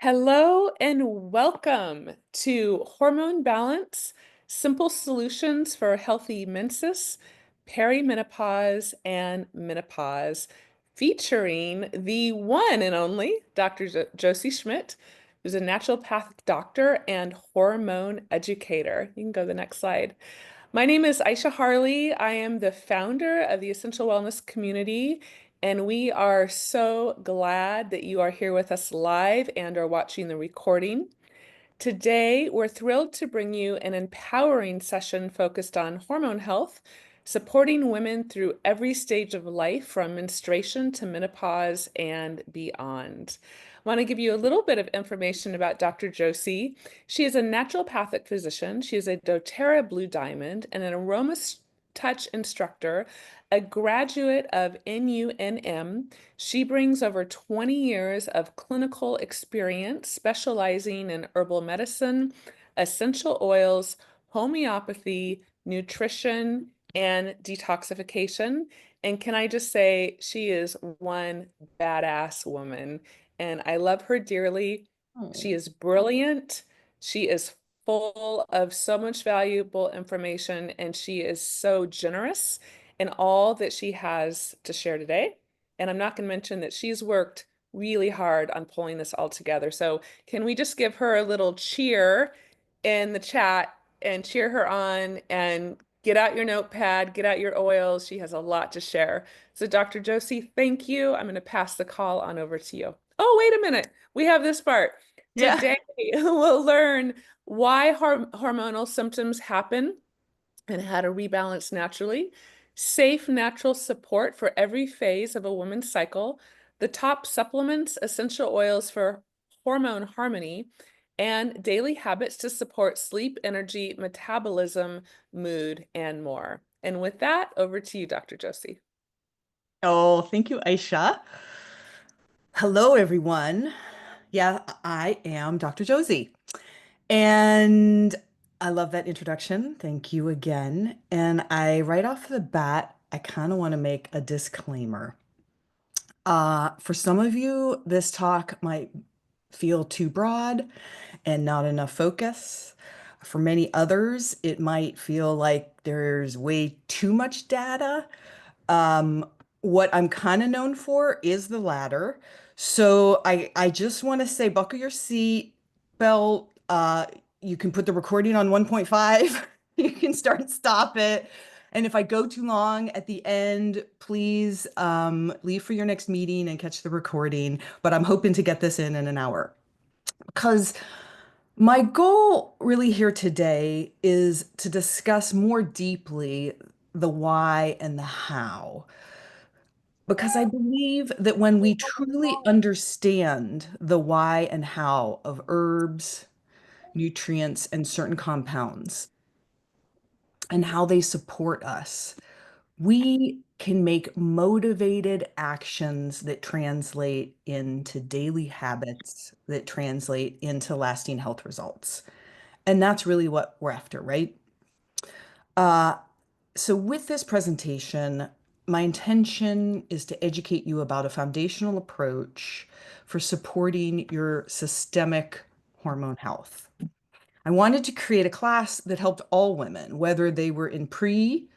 Hello and welcome to Hormone Balance, Simple Solutions for Healthy Menses, Perimenopause, and Menopause, featuring the one and only Dr. Josie Schmidt, who's a naturopathic doctor and hormone educator. You can go to the next slide. My name is Aisha Harley. I am the founder of the Essential Wellness Community, and we are so glad that you are here with us live and are watching the recording. Today, we're thrilled to bring you an empowering session focused on hormone health, supporting women through every stage of life from menstruation to menopause and beyond. I want to give you a little bit of information about Dr. Josie. She is a naturopathic physician. She is a doTERRA Blue Diamond and an AromaTouch instructor, a graduate of NUNM. She brings over 20 years of clinical experience specializing in herbal medicine, essential oils, homeopathy, nutrition, and detoxification. And can I just say, she is one badass woman, and I love her dearly. She Oh, is brilliant. She is full of so much valuable information, and she is so generous in all that she has to share today. And I'm not going to mention that she's worked really hard on pulling this all together. So, can we just give her a little cheer in the chat and cheer her on and get out your notepad, get out your oils. She has a lot to share. So, Dr. Josie, thank you. I'm going to pass the call on over to you. Oh, wait a minute. We have this part. yeah. Today, we'll learn why hormonal symptoms happen and how to rebalance naturally, safe natural support for every phase of a woman's cycle, the top supplements, essential oils for hormone harmony, and daily habits to support sleep, energy, metabolism, mood, and more. And with that, over to you, Dr. Josie. Oh, thank you, Aisha. Hello, everyone. Yeah, I am Dr. Josie. And I love that introduction. Thank you again. And right off the bat, I kind of want to make a disclaimer. For some of you, this talk might feel too broad and not enough focus. For many others, it might feel like there's way too much data. Um, what I'm kind of known for is the latter. So I just want to say, buckle your seat belt. You can put the recording on 1.5. You can start and stop it. And if I go too long at the end, please leave for your next meeting and catch the recording. But I'm hoping to get this in an hour because my goal really here today is to discuss more deeply the why and the how. Because I believe that when we truly understand the why and how of herbs, nutrients, and certain compounds and how they support us, we can make motivated actions that translate into daily habits that translate into lasting health results. And that's really what we're after, right? Uh, So, with this presentation, my intention is to educate you about a foundational approach for supporting your systemic hormone health. I wanted to create a class that helped all women, whether they were in pre,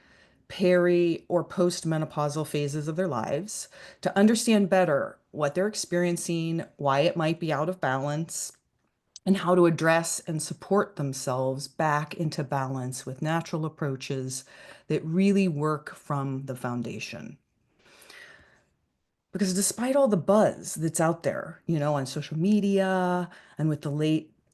peri, or postmenopausal phases of their lives, to understand better what they're experiencing, why it might be out of balance, and how to address and support themselves back into balance with natural approaches that really work from the foundation. Because despite all the buzz that's out there, on social media and with the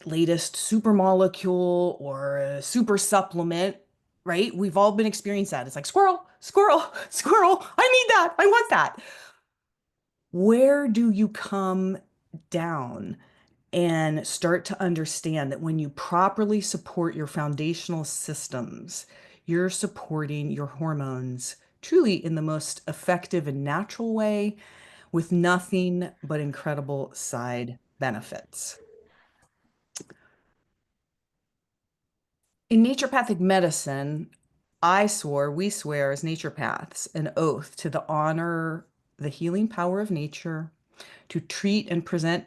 latest super molecule or a super supplement, right? We've all been experiencing that. It's like squirrel, squirrel, squirrel. I need that. I want that. Where do you come down and start to understand that when you properly support your foundational systems, you're supporting your hormones truly in the most effective and natural way with nothing but incredible side benefits. In naturopathic medicine, we swear as naturopaths, an oath to the honor the healing power of nature, to treat and present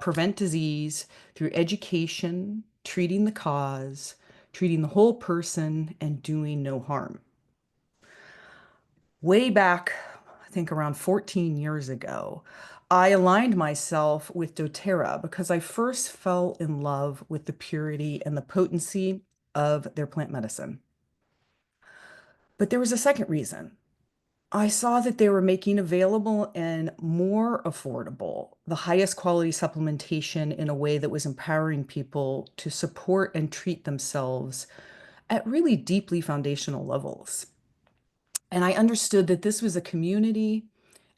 prevent disease through education, treating the cause, treating the whole person, and doing no harm. Way back, I think around 14 years ago, I aligned myself with doTERRA because I first fell in love with the purity and the potency of their plant medicine. But there was a second reason. I saw that they were making available and more affordable the highest quality supplementation in a way that was empowering people to support and treat themselves at really deeply foundational levels. And I understood that this was a community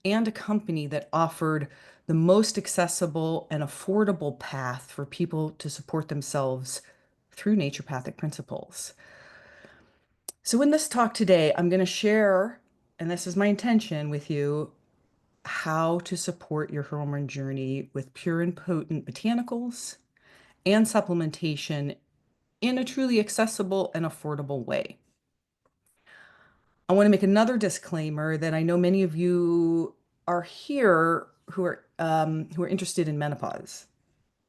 and a company that offered the most accessible and affordable path for people to support themselves through naturopathic principles. So, in this talk today, I'm going to share, and this is my intention with you, how to support your hormone journey with pure and potent botanicals and supplementation in a truly accessible and affordable way. I want to make another disclaimer that I know many of you are here who are interested in menopause.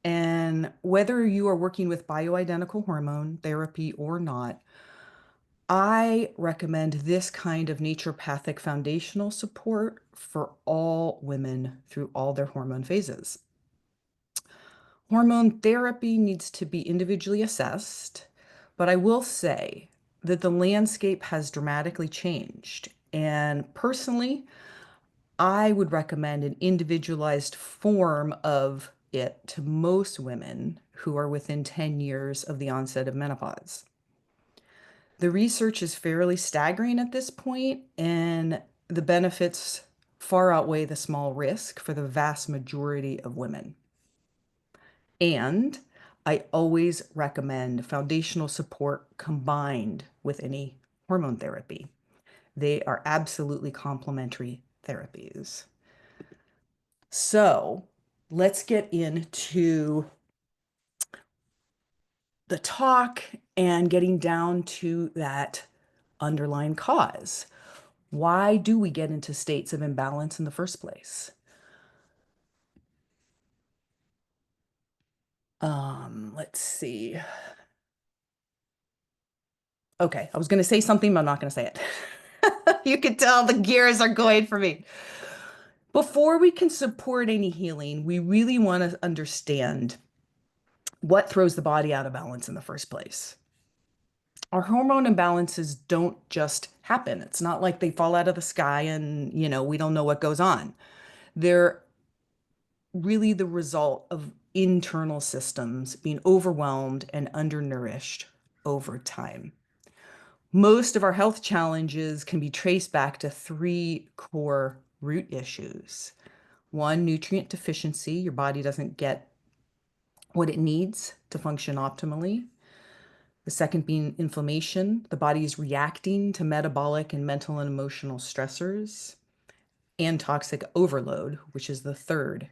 And whether you are working with bioidentical hormone therapy or not, I recommend this kind of naturopathic foundational support for all women through all their hormone phases. Hormone therapy needs to be individually assessed, but I will say that the landscape has dramatically changed. And personally, I would recommend an individualized form of it to most women who are within 10 years of the onset of menopause. The research is fairly staggering at this point, and the benefits far outweigh the small risk for the vast majority of women. And I always recommend foundational support combined with any hormone therapy. They are absolutely complementary therapies. So let's get into the talk and getting down to that underlying cause. Why do we get into states of imbalance in the first place? Let's see. Okay, I was going to say something, but I'm not going to say it. You can tell the gears are going for me. Before we can support any healing, we really want to understand what throws the body out of balance in the first place. Our hormone imbalances don't just happen. It's not like they fall out of the sky and, we don't know what goes on. They're really the result of internal systems being overwhelmed and undernourished over time. Most of our health challenges can be traced back to three core root issues. One, nutrient deficiency. Your body doesn't get what it needs to function optimally. The second being inflammation. The body is reacting to metabolic and mental and emotional stressors. And toxic overload, which is the third.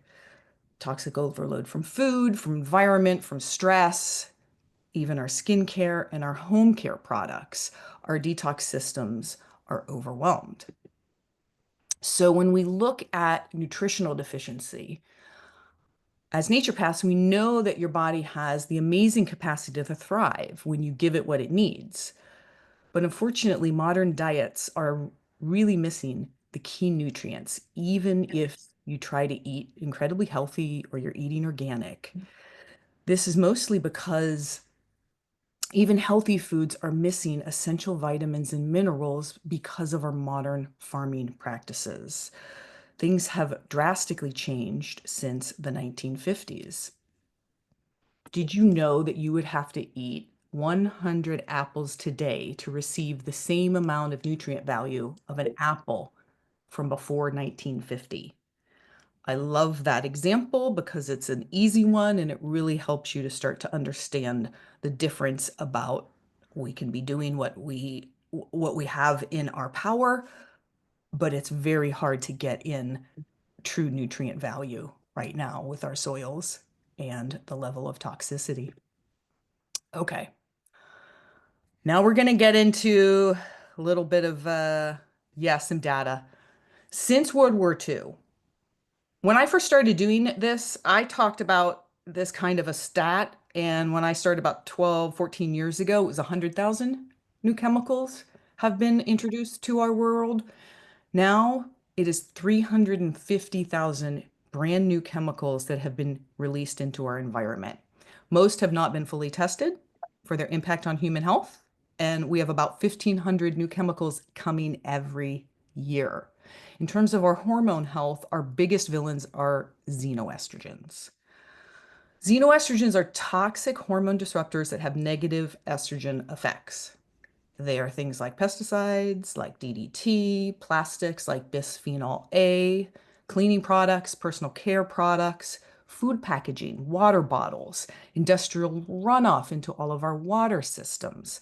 Toxic overload from food, from environment, from stress, even our skincare and our home care products. Our detox systems are overwhelmed. So when we look at nutritional deficiency, as naturopaths, we know that your body has the amazing capacity to thrive when you give it what it needs. But unfortunately, modern diets are really missing the key nutrients, even if you try to eat incredibly healthy or you're eating organic. This is mostly because even healthy foods are missing essential vitamins and minerals because of our modern farming practices. Things have drastically changed since the 1950s. Did you know that you would have to eat 100 apples today to receive the same amount of nutrient value of an apple from before 1950? I love that example because it's an easy one and it really helps you to start to understand the difference about we can be doing what we have in our power, but it's very hard to get in true nutrient value right now with our soils and the level of toxicity. Okay. Now we're going to get into a little bit of some data. Since World War II, When I first started doing this, I talked about this kind of a stat. And when I started about 12, 14 years ago, it was 100,000 new chemicals have been introduced to our world. Now it is 350,000 brand new chemicals that have been released into our environment. Most have not been fully tested for their impact on human health, and we have about 1,500 new chemicals coming every year. In terms of our hormone health, our biggest villains are xenoestrogens. Xenoestrogens are toxic hormone disruptors that have negative estrogen effects. They are things like pesticides, like DDT, plastics like bisphenol A, cleaning products, personal care products, food packaging, water bottles, industrial runoff into all of our water systems.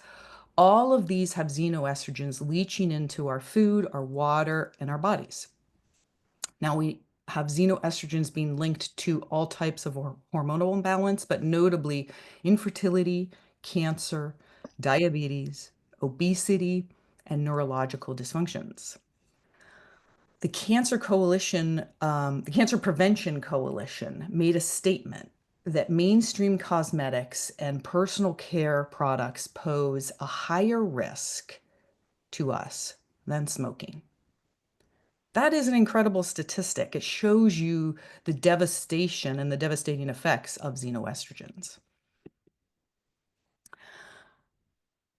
All of these have xenoestrogens leaching into our food, our water, and our bodies. Now we have xenoestrogens being linked to all types of hormonal imbalance, but notably infertility, cancer, diabetes, obesity, and neurological dysfunctions. The Cancer Prevention Coalition made a statement that mainstream cosmetics and personal care products pose a higher risk to us than smoking. That is an incredible statistic. It shows you the devastation and the devastating effects of xenoestrogens.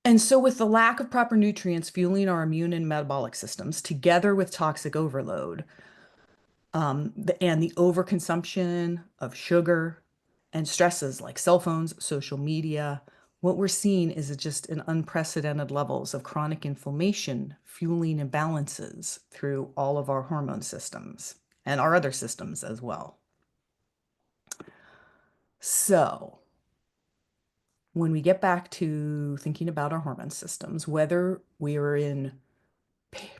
And so, with the lack of proper nutrients fueling our immune and metabolic systems, together with toxic overload, and the overconsumption of sugar and stresses like cell phones, social media, what we're seeing is just an unprecedented levels of chronic inflammation fueling imbalances through all of our hormone systems and our other systems as well. So, when we get back to thinking about our hormone systems, whether we are in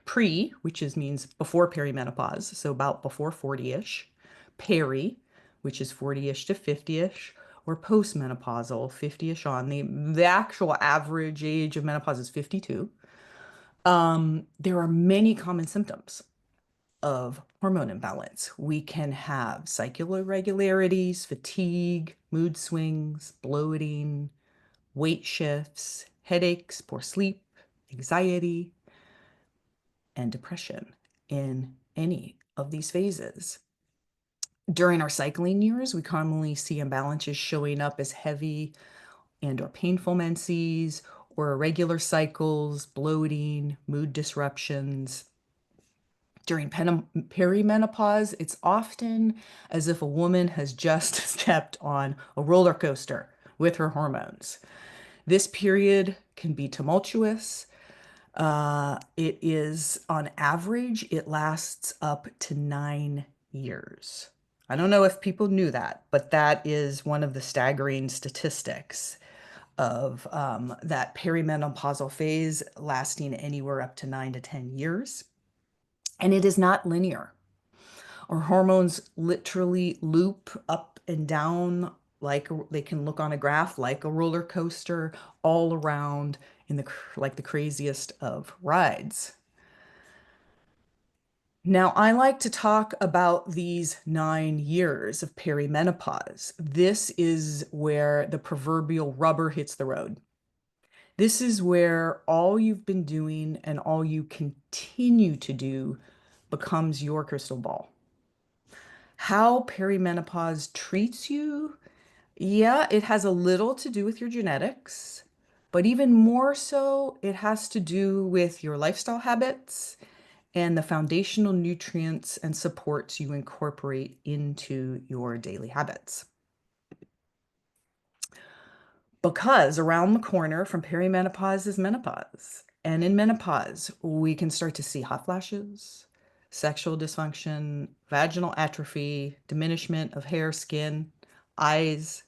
pre, which means before perimenopause, so about before 40-ish, peri, which is 40-ish to 50-ish, or postmenopausal, 50-ish on. The actual average age of menopause is 52. There are many common symptoms of hormone imbalance. We can have cycle irregularities, fatigue, mood swings, bloating, weight shifts, headaches, poor sleep, anxiety, and depression in any of these phases. During our cycling years, we commonly see imbalances showing up as heavy and or painful menses or irregular cycles, bloating, mood disruptions. During perimenopause, it's often as if a woman has just stepped on a roller coaster with her hormones. This period can be tumultuous. It is on average, it lasts up to 9 years. I don't know if people knew that, but that is one of the staggering statistics of that perimenopausal phase lasting anywhere up to 9 to 10 years. And it is not linear. Our hormones literally loop up and down like they can look on a graph like a roller coaster all around in the craziest of rides. Now, I like to talk about these 9 years of perimenopause. This is where the proverbial rubber hits the road. This is where all you've been doing and all you continue to do becomes your crystal ball. How perimenopause treats you, yeah, it has a little to do with your genetics, but even more so, it has to do with your lifestyle habits and the foundational nutrients and supports you incorporate into your daily habits. Because around the corner from perimenopause is menopause. And in menopause, we can start to see hot flashes, sexual dysfunction, vaginal atrophy, diminishment of hair, skin, eyes,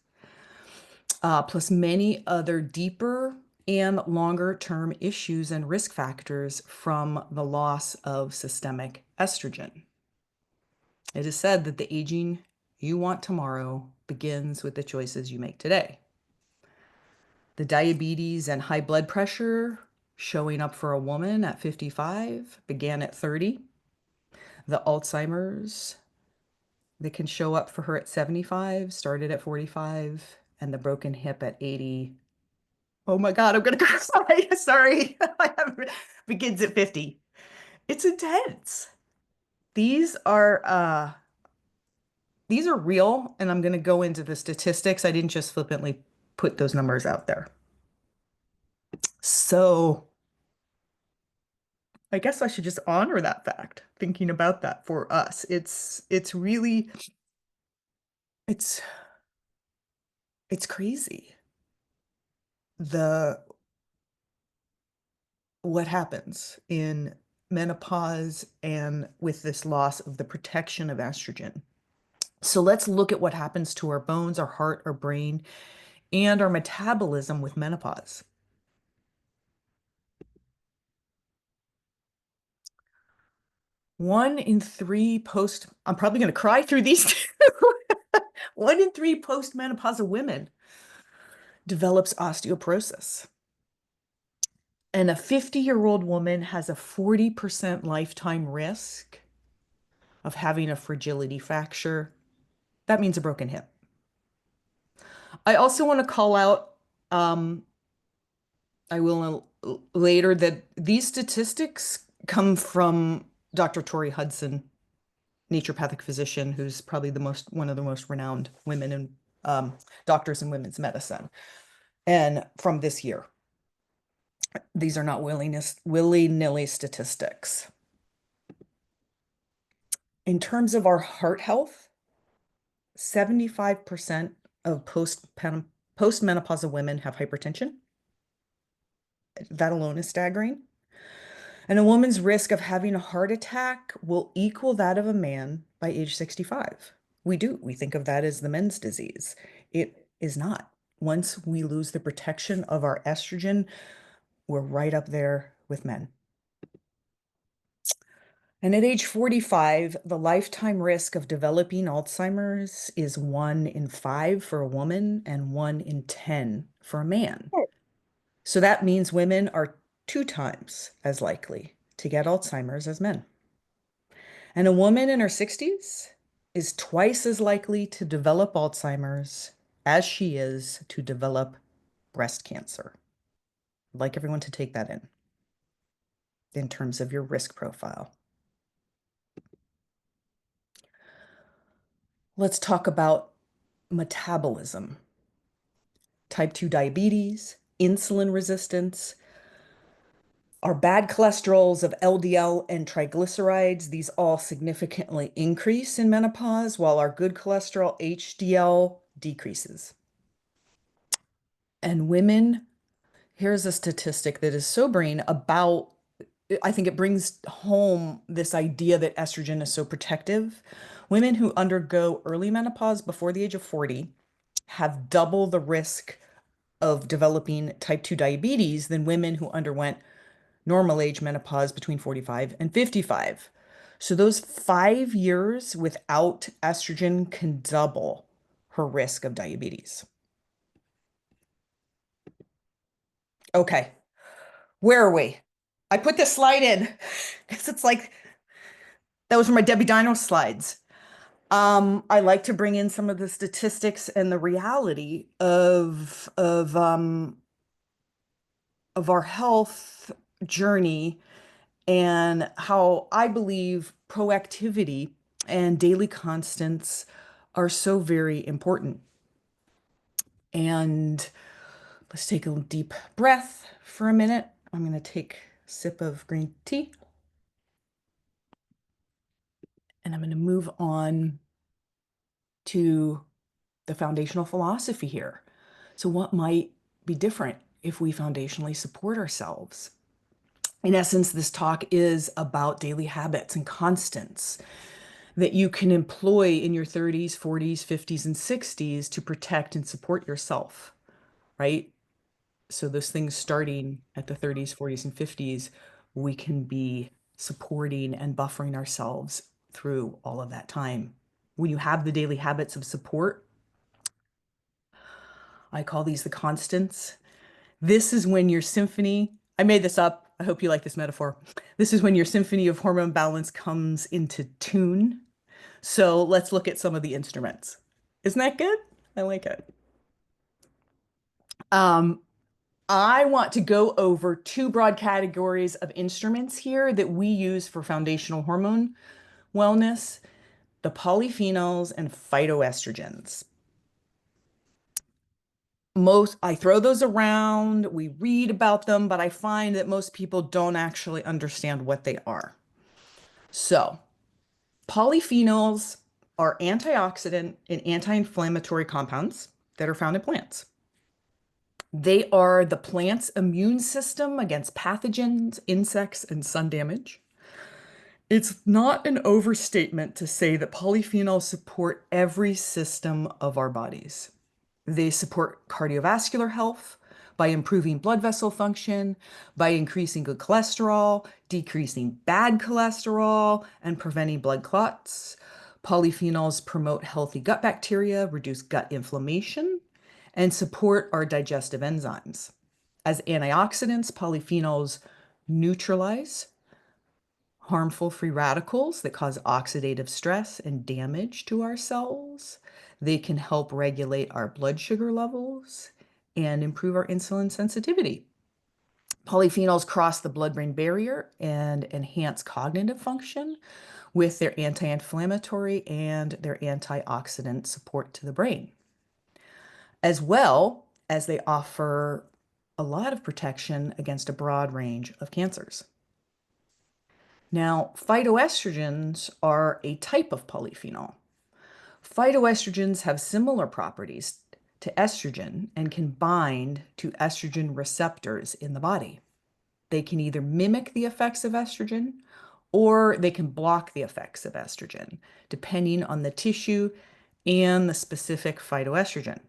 plus many other deeper and longer term issues and risk factors from the loss of systemic estrogen. It is said that the aging you want tomorrow begins with the choices you make today. The diabetes and high blood pressure showing up for a woman at 55 began at 30. The Alzheimer's that can show up for her at 75, started at 45, and the broken hip at 80. Oh my God, I'm gonna cry. Sorry. Begins at 50. It's intense. These are uh these are real, and I'm gonna go into the statistics. I didn't just flippantly put those numbers out there. So I guess I should just honor that fact, thinking about that for us. It's really it's it's crazy. The what happens in menopause and with this loss of the protection of estrogen. So let's look at what happens to our bones, our heart, our brain, and our metabolism with menopause. I'm probably going to cry through these two. 1 in 3 postmenopausal women develops osteoporosis. And a 50-year-old woman has a 40% lifetime risk of having a fragility fracture. That means a broken hip. I also want to call out, I will later, that these statistics come from Dr. Tori Hudson, naturopathic physician, who's probably one of the most renowned women in doctors in women's medicine. And from this year, these are not willy-nilly statistics. In terms of our heart health, 75% of postmenopausal women have hypertension. That alone is staggering. And a woman's risk of having a heart attack will equal that of a man by age 65. We do. We think of that as the men's disease. It is not. Once we lose the protection of our estrogen, we're right up there with men. And at age 45, the lifetime risk of developing Alzheimer's is 1 in 5 for a woman and 1 in 10 for a man. So that means women are 2 times as likely to get Alzheimer's as men. And a woman in her 60s is twice as likely to develop Alzheimer's as she is to develop breast cancer. I'd like everyone to take that in terms of your risk profile. Let's talk about metabolism. Type 2 diabetes, insulin resistance, our bad cholesterols of LDL and triglycerides, these all significantly increase in menopause, while our good cholesterol, HDL, decreases. And women, here's a statistic that is sobering about, I think it brings home this idea that estrogen is so protective. Women who undergo early menopause before the age of 40 have double the risk of developing type 2 diabetes than women who underwent normal age menopause between 45 and 55. So those 5 years without estrogen can double her risk of diabetes. Okay, where are we? I put this slide in because it's like, that was from my Debbie Dino slides. I like to bring in some of the statistics and the reality of our health journey and how I believe proactivity and daily constants are so very important. And let's take a deep breath for a minute. I'm going to take a sip of green tea. And I'm going to move on to the foundational philosophy here. So what might be different if we foundationally support ourselves? In essence, this talk is about daily habits and constants that you can employ in your 30s, 40s, 50s, and 60s to protect and support yourself, right? So those things starting at the 30s, 40s, and 50s, we can be supporting and buffering ourselves through all of that time. When you have the daily habits of support, I call these the constants. This is when your symphony, I made this up. I hope you like this metaphor. This is when your symphony of hormone balance comes into tune. So let's look at some of the instruments. Isn't that good? I like it. Um, I want to go over two broad categories of instruments here that we use for foundational hormone wellness, the polyphenols and phytoestrogens. I throw those around, we read about them, but I find that most people don't actually understand what they are. So, polyphenols are antioxidant and anti-inflammatory compounds that are found in plants. They are the plant's immune system against pathogens, insects, and sun damage. It's not an overstatement to say that polyphenols support every system of our bodies. They support cardiovascular health by improving blood vessel function, by increasing good cholesterol, decreasing bad cholesterol, and preventing blood clots. Polyphenols promote healthy gut bacteria, reduce gut inflammation, and support our digestive enzymes. As antioxidants, polyphenols neutralize harmful free radicals that cause oxidative stress and damage to our cells. They can help regulate our blood sugar levels and improve our insulin sensitivity. Polyphenols cross the blood-brain barrier and enhance cognitive function with their anti-inflammatory and their antioxidant support to the brain, as well as they offer a lot of protection against a broad range of cancers. Now, phytoestrogens are a type of polyphenol. Phytoestrogens have similar properties to estrogen and can bind to estrogen receptors in the body. They can either mimic the effects of estrogen or they can block the effects of estrogen, depending on the tissue and the specific phytoestrogen.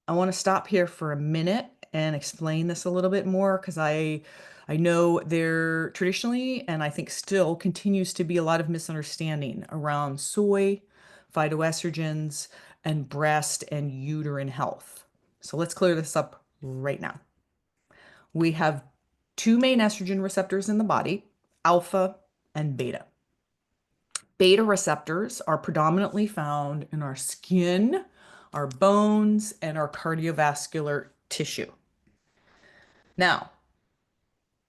I want to stop here for a minute and explain this a little bit more because I know there traditionally and I think still continues to be a lot of misunderstanding around soy, phytoestrogens, and breast and uterine health. So let's clear this up right now. We have two main estrogen receptors in the body, alpha and beta. Beta receptors are predominantly found in our skin, our bones, and our cardiovascular tissue. Now,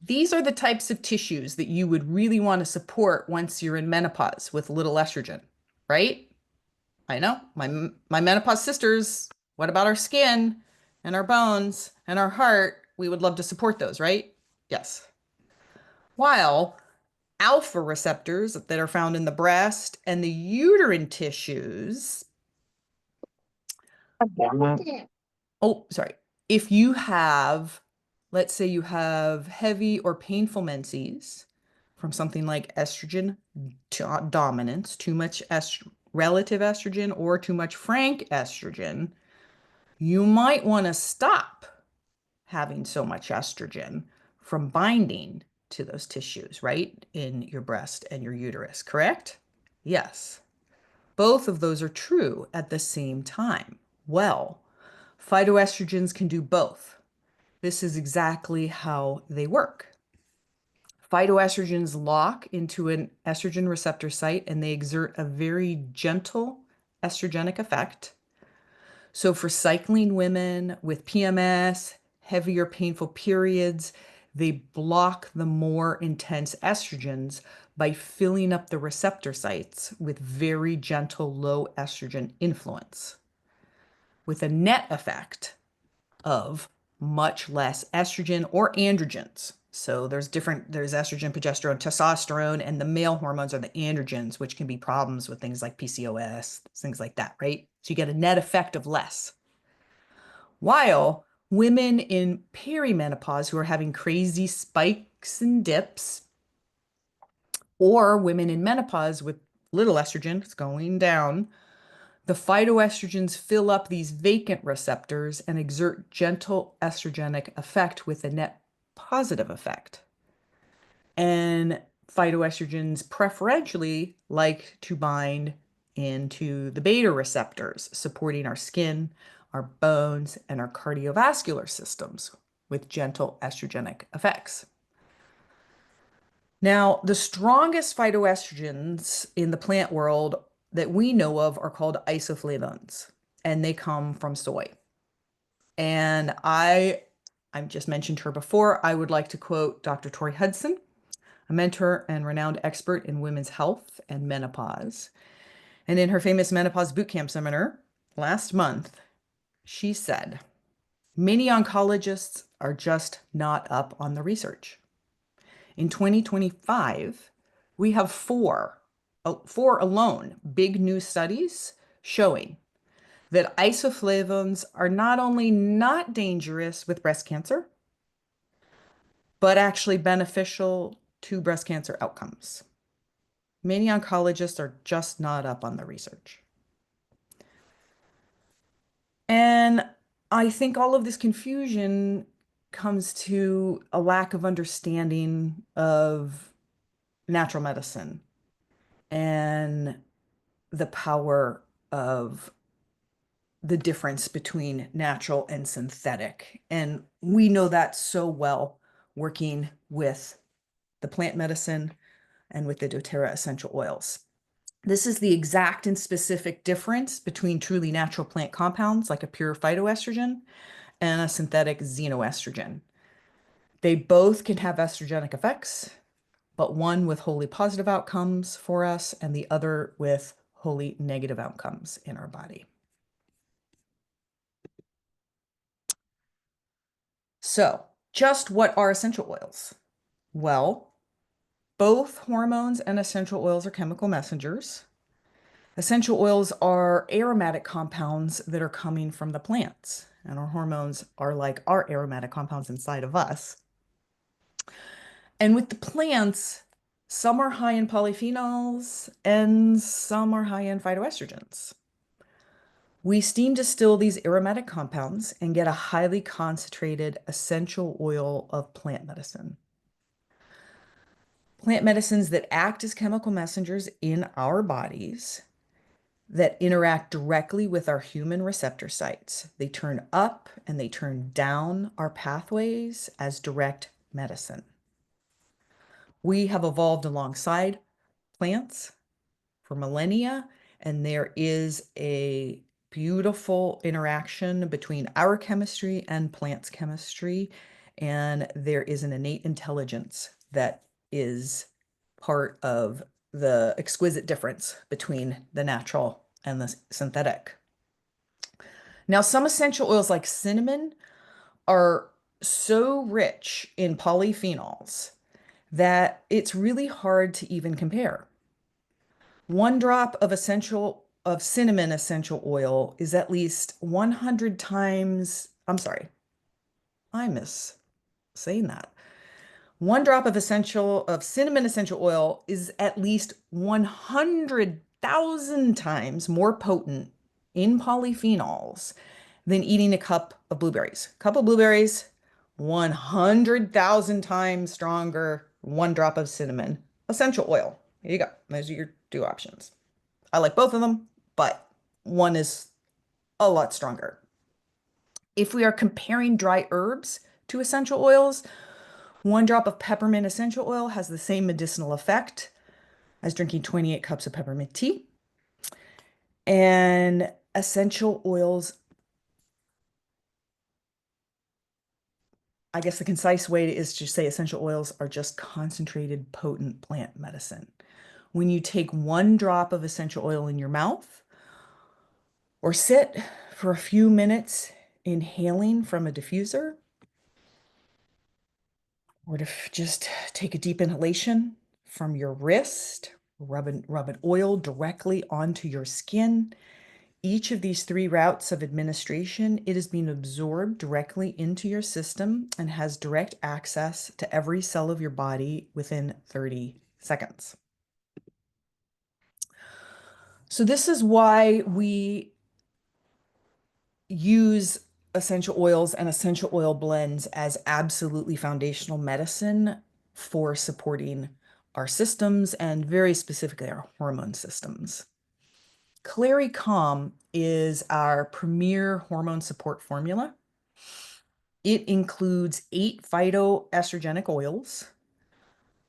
these are the types of tissues that you would really want to support once you're in menopause with little estrogen, right? I know, my menopause sisters, what about our skin and our bones and our heart? We would love to support those, right? Yes. While alpha receptors that are found in the breast and the uterine tissues. Oh, sorry. If you have, let's say you have heavy or painful menses from something like estrogen dominance, too much relative estrogen or too much frank estrogen, you might want to stop having so much estrogen from binding to those tissues, right? In your breast and your uterus, correct? Yes. Both of those are true at the same time. Well, phytoestrogens can do both. This is exactly how they work. Phytoestrogens lock into an estrogen receptor site and they exert a very gentle estrogenic effect. So for cycling women with PMS, heavier painful periods, they block the more intense estrogens by filling up the receptor sites with very gentle low estrogen influence, with a net effect of much less estrogen or androgens. So there's estrogen, progesterone, testosterone, and the male hormones are the androgens, which can be problems with things like PCOS, things like that, right? So you get a net effect of less. While women in perimenopause who are having crazy spikes and dips, or women in menopause with little estrogen, it's going down, the phytoestrogens fill up these vacant receptors and exert gentle estrogenic effect with a net positive effect. And phytoestrogens preferentially like to bind into the beta receptors, supporting our skin, our bones, and our cardiovascular systems with gentle estrogenic effects. Now, the strongest phytoestrogens in the plant world that we know of are called isoflavones, and they come from soy. And I've just mentioned her before. I would like to quote Dr. Tori Hudson, a mentor and renowned expert in women's health and menopause. And in her famous menopause bootcamp seminar last month, she said, many oncologists are just not up on the research. In 2025, we have four alone big new studies showing that isoflavones are not only not dangerous with breast cancer, but actually beneficial to breast cancer outcomes. Many oncologists are just not up on the research. And I think all of this confusion comes to a lack of understanding of natural medicine and the power of the difference between natural and synthetic. And we know that so well working with the plant medicine and with the doTERRA essential oils. This is the exact and specific difference between truly natural plant compounds like a pure phytoestrogen and a synthetic xenoestrogen. They both can have estrogenic effects, but one with wholly positive outcomes for us and the other with wholly negative outcomes in our body. So, just what are essential oils? Well, both hormones and essential oils are chemical messengers. Essential oils are aromatic compounds that are coming from the plants, and our hormones are like our aromatic compounds inside of us. And with the plants, some are high in polyphenols and some are high in phytoestrogens. We steam distill these aromatic compounds and get a highly concentrated essential oil of plant medicine. Plant medicines that act as chemical messengers in our bodies that interact directly with our human receptor sites. They turn up and they turn down our pathways as direct medicine. We have evolved alongside plants for millennia, and there is a beautiful interaction between our chemistry and plants' chemistry, and there is an innate intelligence that is part of the exquisite difference between the natural and the synthetic. Now, some essential oils like cinnamon are so rich in polyphenols that it's really hard to even compare. One drop of cinnamon essential oil is at least 100 times, I'm sorry, I miss saying that. One drop of cinnamon essential oil is at least 100,000 times more potent in polyphenols than eating a cup of blueberries. Cup of blueberries, 100,000 times stronger, one drop of cinnamon essential oil. Here you go. Those are your two options. I like both of them, but one is a lot stronger. If we are comparing dry herbs to essential oils, one drop of peppermint essential oil has the same medicinal effect as drinking 28 cups of peppermint tea. And essential oils, I guess the concise way is to say essential oils are just concentrated, potent plant medicine. When you take one drop of essential oil in your mouth or sit for a few minutes inhaling from a diffuser, or to just take a deep inhalation from your wrist, rub an oil directly onto your skin. Each of these three routes of administration, it is being absorbed directly into your system and has direct access to every cell of your body within 30 seconds. So this is why we use essential oils and essential oil blends as absolutely foundational medicine for supporting our systems and very specifically our hormone systems. Clary Calm is our premier hormone support formula. It includes 8 phytoestrogenic oils,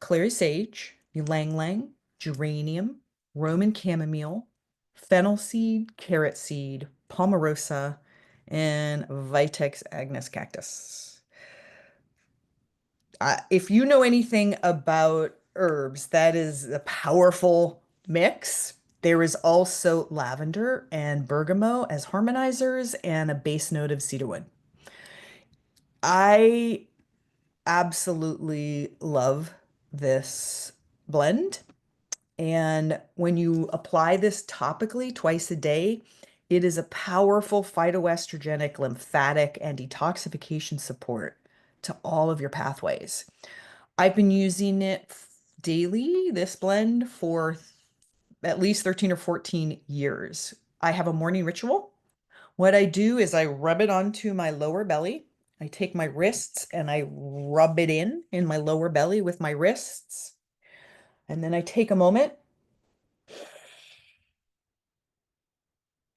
clary sage, ylang ylang, geranium, Roman chamomile, fennel seed, carrot seed, palmarosa, and Vitex agnus cactus. If you know anything about herbs, that is a powerful mix. There is also lavender and bergamot as harmonizers and a base note of cedarwood. I absolutely love this blend. And when you apply this topically twice a day, it is a powerful phytoestrogenic, lymphatic, and detoxification support to all of your pathways. I've been using it daily, this blend, for at least 13 or 14 years. I have a morning ritual. What I do is I rub it onto my lower belly. I take my wrists and I rub it in my lower belly with my wrists. And then I take a moment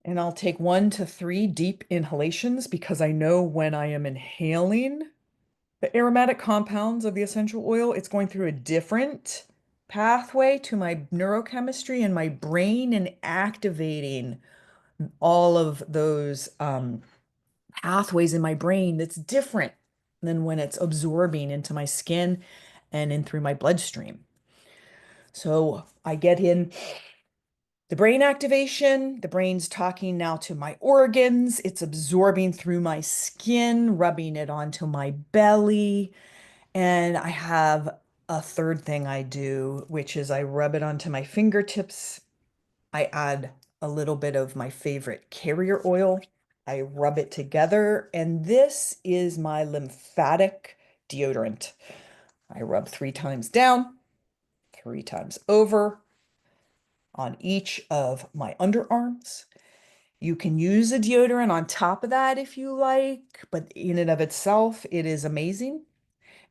and I'll take 1 to 3 deep inhalations because I know when I am inhaling the aromatic compounds of the essential oil, it's going through a different pathway to my neurochemistry and my brain and activating all of those pathways in my brain that's different than when it's absorbing into my skin and in through my bloodstream. So I get in the brain activation, the brain's talking now to my organs, it's absorbing through my skin, rubbing it onto my belly. And I have a third thing I do, which is I rub it onto my fingertips. I add a little bit of my favorite carrier oil. I rub it together, and this is my lymphatic deodorant. I rub 3 times down, 3 times over on each of my underarms. You can use a deodorant on top of that if you like, but in and of itself, it is amazing.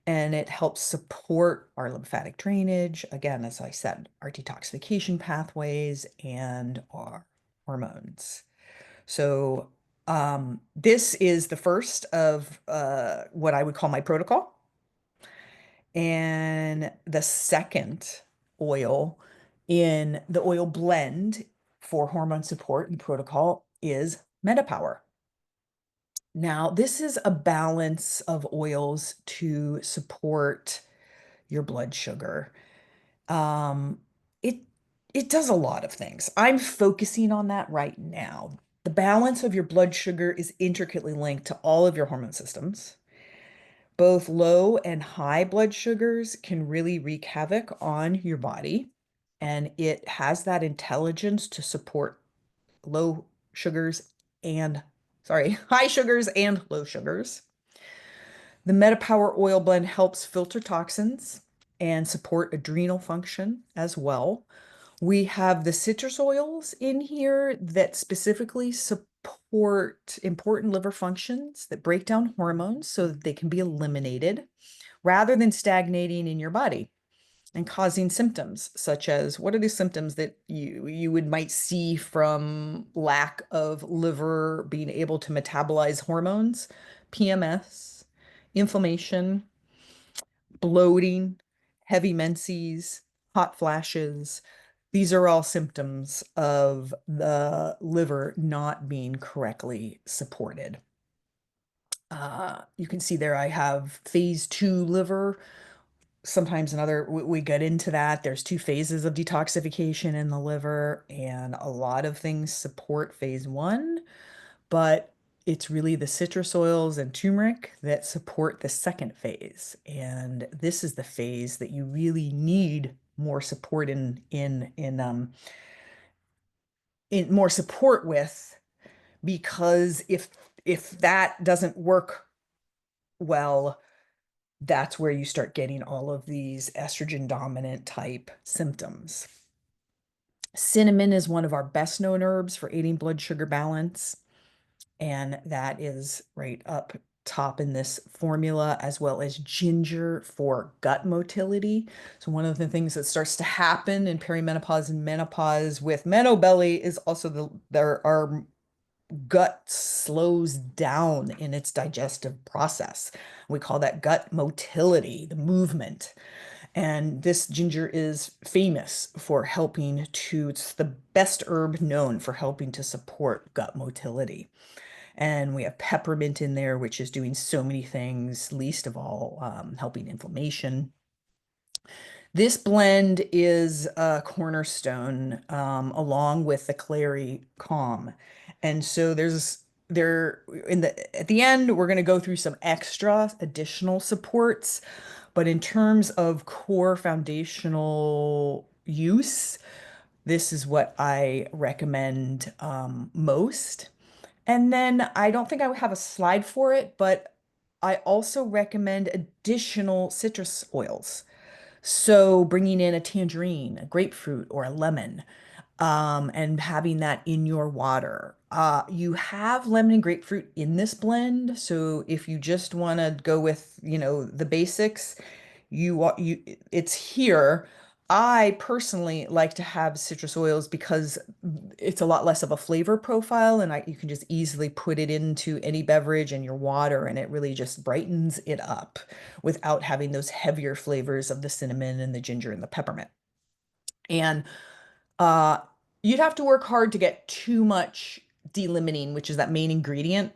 And it helps support our lymphatic drainage. Again, as I said, our detoxification pathways and our hormones. So this is the first of what I would call my protocol. And the second oil in the oil blend for hormone support and protocol is Metapower. Now, this is a balance of oils to support your blood sugar. Um, it it does a lot of things. I'm focusing on that right now. The balance of your blood sugar is intricately linked to all of your hormone systems. Both low and high blood sugars can really wreak havoc on your body, and it has that intelligence to support low sugars and, sorry, high sugars and low sugars. The MetaPower oil blend helps filter toxins and support adrenal function as well. We have the citrus oils in here that specifically support important liver functions that break down hormones so that they can be eliminated rather than stagnating in your body and causing symptoms such as, what are the symptoms that you would might see from lack of liver being able to metabolize hormones? PMS, inflammation, bloating, heavy menses, hot flashes. These are all symptoms of the liver not being correctly supported. You can see there I have phase 2 liver. Sometimes another, we get into that. There's 2 phases of detoxification in the liver, and a lot of things support phase 1, but it's really the citrus oils and turmeric that support the second phase. And this is the phase that you really need more support in more support with, because if that doesn't work well, that's where you start getting all of these estrogen dominant type symptoms. Cinnamon is one of our best known herbs for aiding blood sugar balance, and that is right up top in this formula, as well as ginger for gut motility. So one of the things that starts to happen in perimenopause and menopause with meno-belly is also our gut slows down in its digestive process. We call that gut motility, the movement. And this ginger is famous for helping to, it's the best herb known for helping to support gut motility. And we have peppermint in there, which is doing so many things, least of all, helping inflammation. This blend is a cornerstone, along with the clary calm. And so there in the at the end, we're going to go through some extra additional supports, but in terms of core foundational use, this is what I recommend most. And then I don't think I would have a slide for it, but I also recommend additional citrus oils. So bringing in a tangerine, a grapefruit, or a lemon, and having that in your water. You have lemon and grapefruit in this blend, so if you just want to go with, the basics, it's here. I personally like to have citrus oils because it's a lot less of a flavor profile, and you can just easily put it into any beverage and your water, and it really just brightens it up without having those heavier flavors of the cinnamon and the ginger and the peppermint. And uh, you'd have to work hard to get too much D-limonene, which is that main ingredient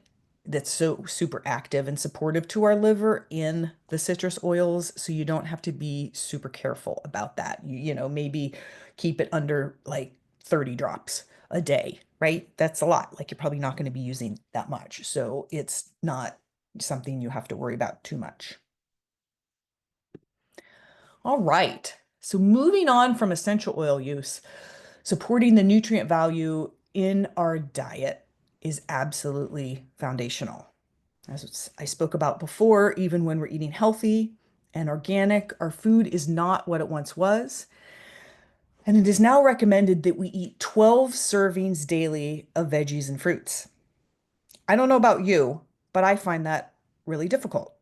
that's so super active and supportive to our liver in the citrus oils. So you don't have to be super careful about that. Maybe keep it under like 30 drops a day, right? That's a lot. Like you're probably not going to be using that much. So it's not something you have to worry about too much. All right. So moving on from essential oil use, supporting the nutrient value in our diet is absolutely foundational. As I spoke about before, even when we're eating healthy and organic, our food is not what it once was. And it is now recommended that we eat 12 servings daily of veggies and fruits. I don't know about you, but I find that really difficult.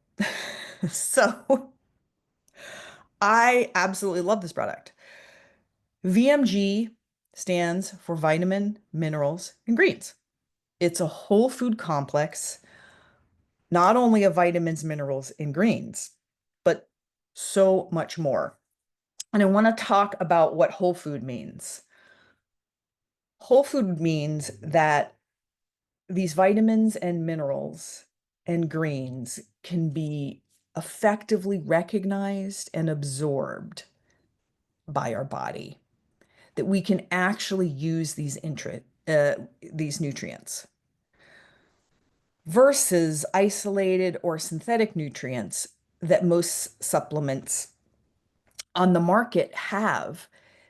So I absolutely love this product. VMG stands for vitamin, minerals, and greens. It's a whole food complex, not only of vitamins, minerals, and greens, but so much more. And I want to talk about what whole food means. Whole food means that these vitamins and minerals and greens can be effectively recognized and absorbed by our body, that we can actually use these nutrients versus isolated or synthetic nutrients that most supplements on the market have.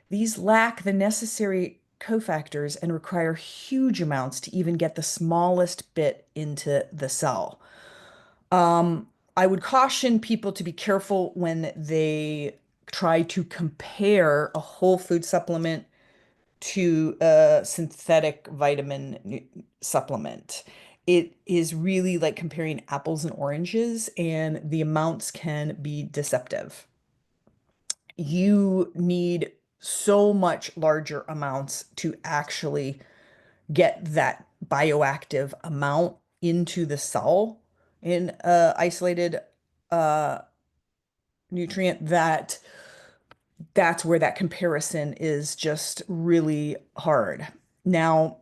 These lack the necessary cofactors and require huge amounts to even get the smallest bit into the cell. Um, I would caution people to be careful when they try to compare a whole food supplement to a synthetic supplement. It is really like comparing apples and oranges, and the amounts can be deceptive. You need so much larger amounts to actually get that bioactive amount into the cell in a isolated uh, nutrient, that's where that comparison is just really hard. Now,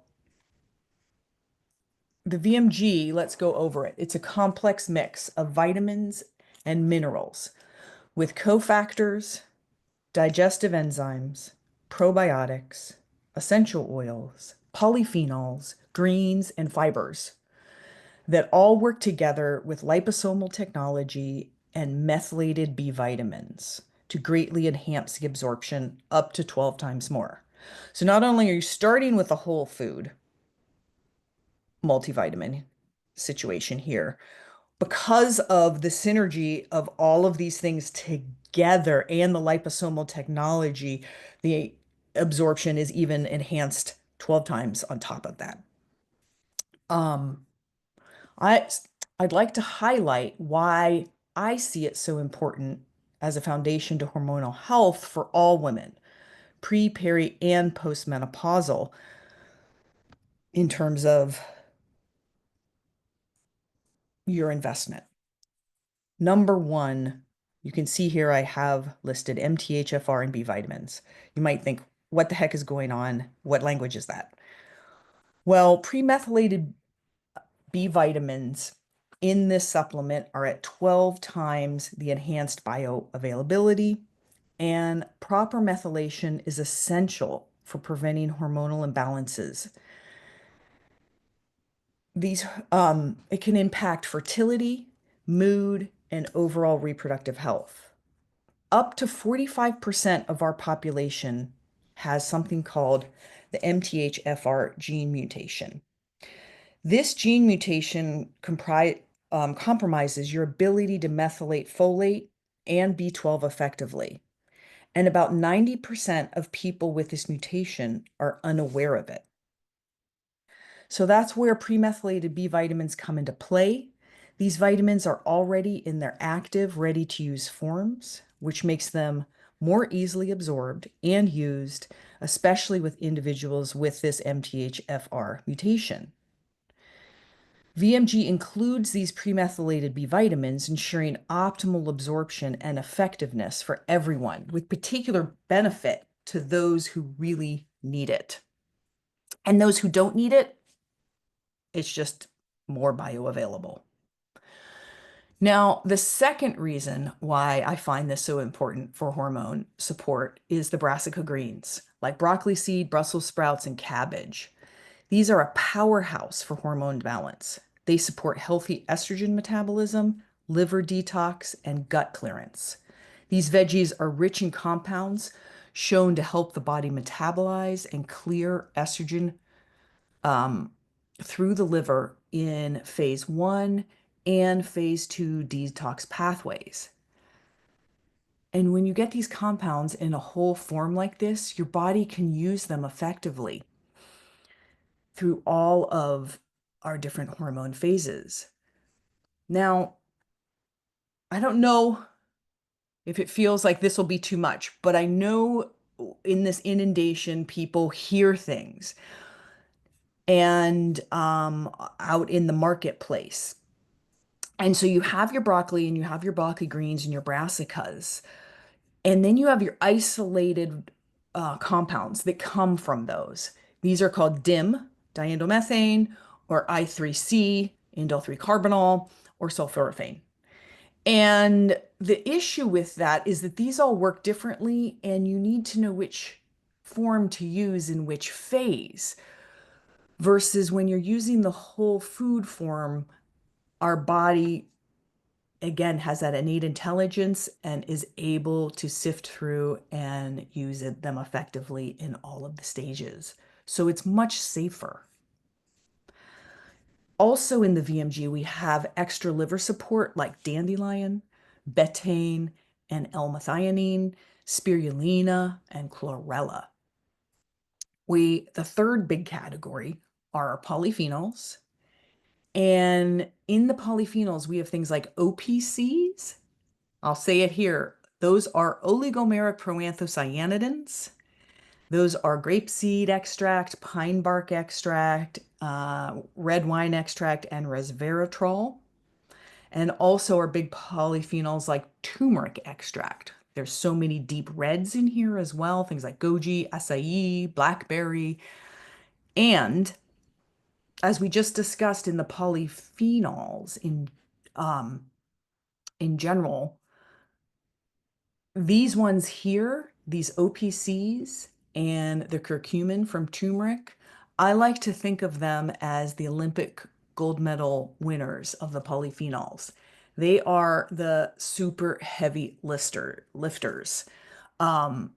the VMG, let's go over it. It's a complex mix of vitamins and minerals with cofactors, digestive enzymes, probiotics, essential oils, polyphenols, greens, and fibers that all work together with liposomal technology and methylated B vitamins to greatly enhance the absorption up to 12 times more. So not only are you starting with a whole food multivitamin situation here, because of the synergy of all of these things together and the liposomal technology, the absorption is even enhanced 12 times on top of that. Um, I I'd like to highlight why I see it so important as a foundation to hormonal health for all women, pre, peri, and postmenopausal, in terms of your investment. Number one, You can see here I have listed MTHFR and B vitamins. You might think, what the heck is going on? What language is that? Well, premethylated B vitamins in this supplement are at 12 times the enhanced bioavailability, and proper methylation is essential for preventing hormonal imbalances. It can impact fertility, mood, and overall reproductive health. Up to 45% of our population has something called the MTHFR gene mutation. This gene mutation compromises your ability to methylate folate and B12 effectively. And about 90% of people with this mutation are unaware of it. So that's where premethylated B vitamins come into play. These vitamins are already in their active, ready-to-use forms, which makes them more easily absorbed and used, especially with individuals with this MTHFR mutation. VMG includes these premethylated B vitamins, ensuring optimal absorption and effectiveness for everyone, with particular benefit to those who really need it. And those who don't need it, it's just more bioavailable. Now, the second reason why I find this so important for hormone support is the brassica greens, like broccoli seed, Brussels sprouts, and cabbage. These are a powerhouse for hormone balance. They support healthy estrogen metabolism, liver detox, and gut clearance. These veggies are rich in compounds shown to help the body metabolize and clear estrogen um, through the liver in phase 1 and phase 2 detox pathways. And when you get these compounds in a whole form like this, your body can use them effectively through all of our different hormone phases. Now, I don't know if it feels like this will be too much, but I know in this inundation, people hear things and out in the marketplace. And so you have your broccoli and you have your broccoli greens and your brassicas, and then you have your isolated compounds that come from those. These are called DIM, diindomethane, or I3C, indole 3-carbinol, or sulforaphane. And the issue with that is that these all work differently, and you need to know which form to use in which phase. Versus when you're using the whole food form, our body again has that innate intelligence and is able to sift through and use them effectively in all of the stages. So it's much safer. Also in the VMG, we have extra liver support like dandelion, betaine, and L-methionine, spirulina, and chlorella. The third big category are our polyphenols. And in the polyphenols, we have things like OPCs. I'll say it here. Those are oligomeric proanthocyanidins. Those are grapeseed extract, pine bark extract, red wine extract, and resveratrol. And also our big polyphenols like turmeric extract. There's so many deep reds in here as well, things like goji, acai, blackberry. And as we just discussed in the polyphenols in general, these ones here, these OPCs and the curcumin from turmeric, I like to think of them as the Olympic gold medal winners of the polyphenols. They are the super heavy lifters.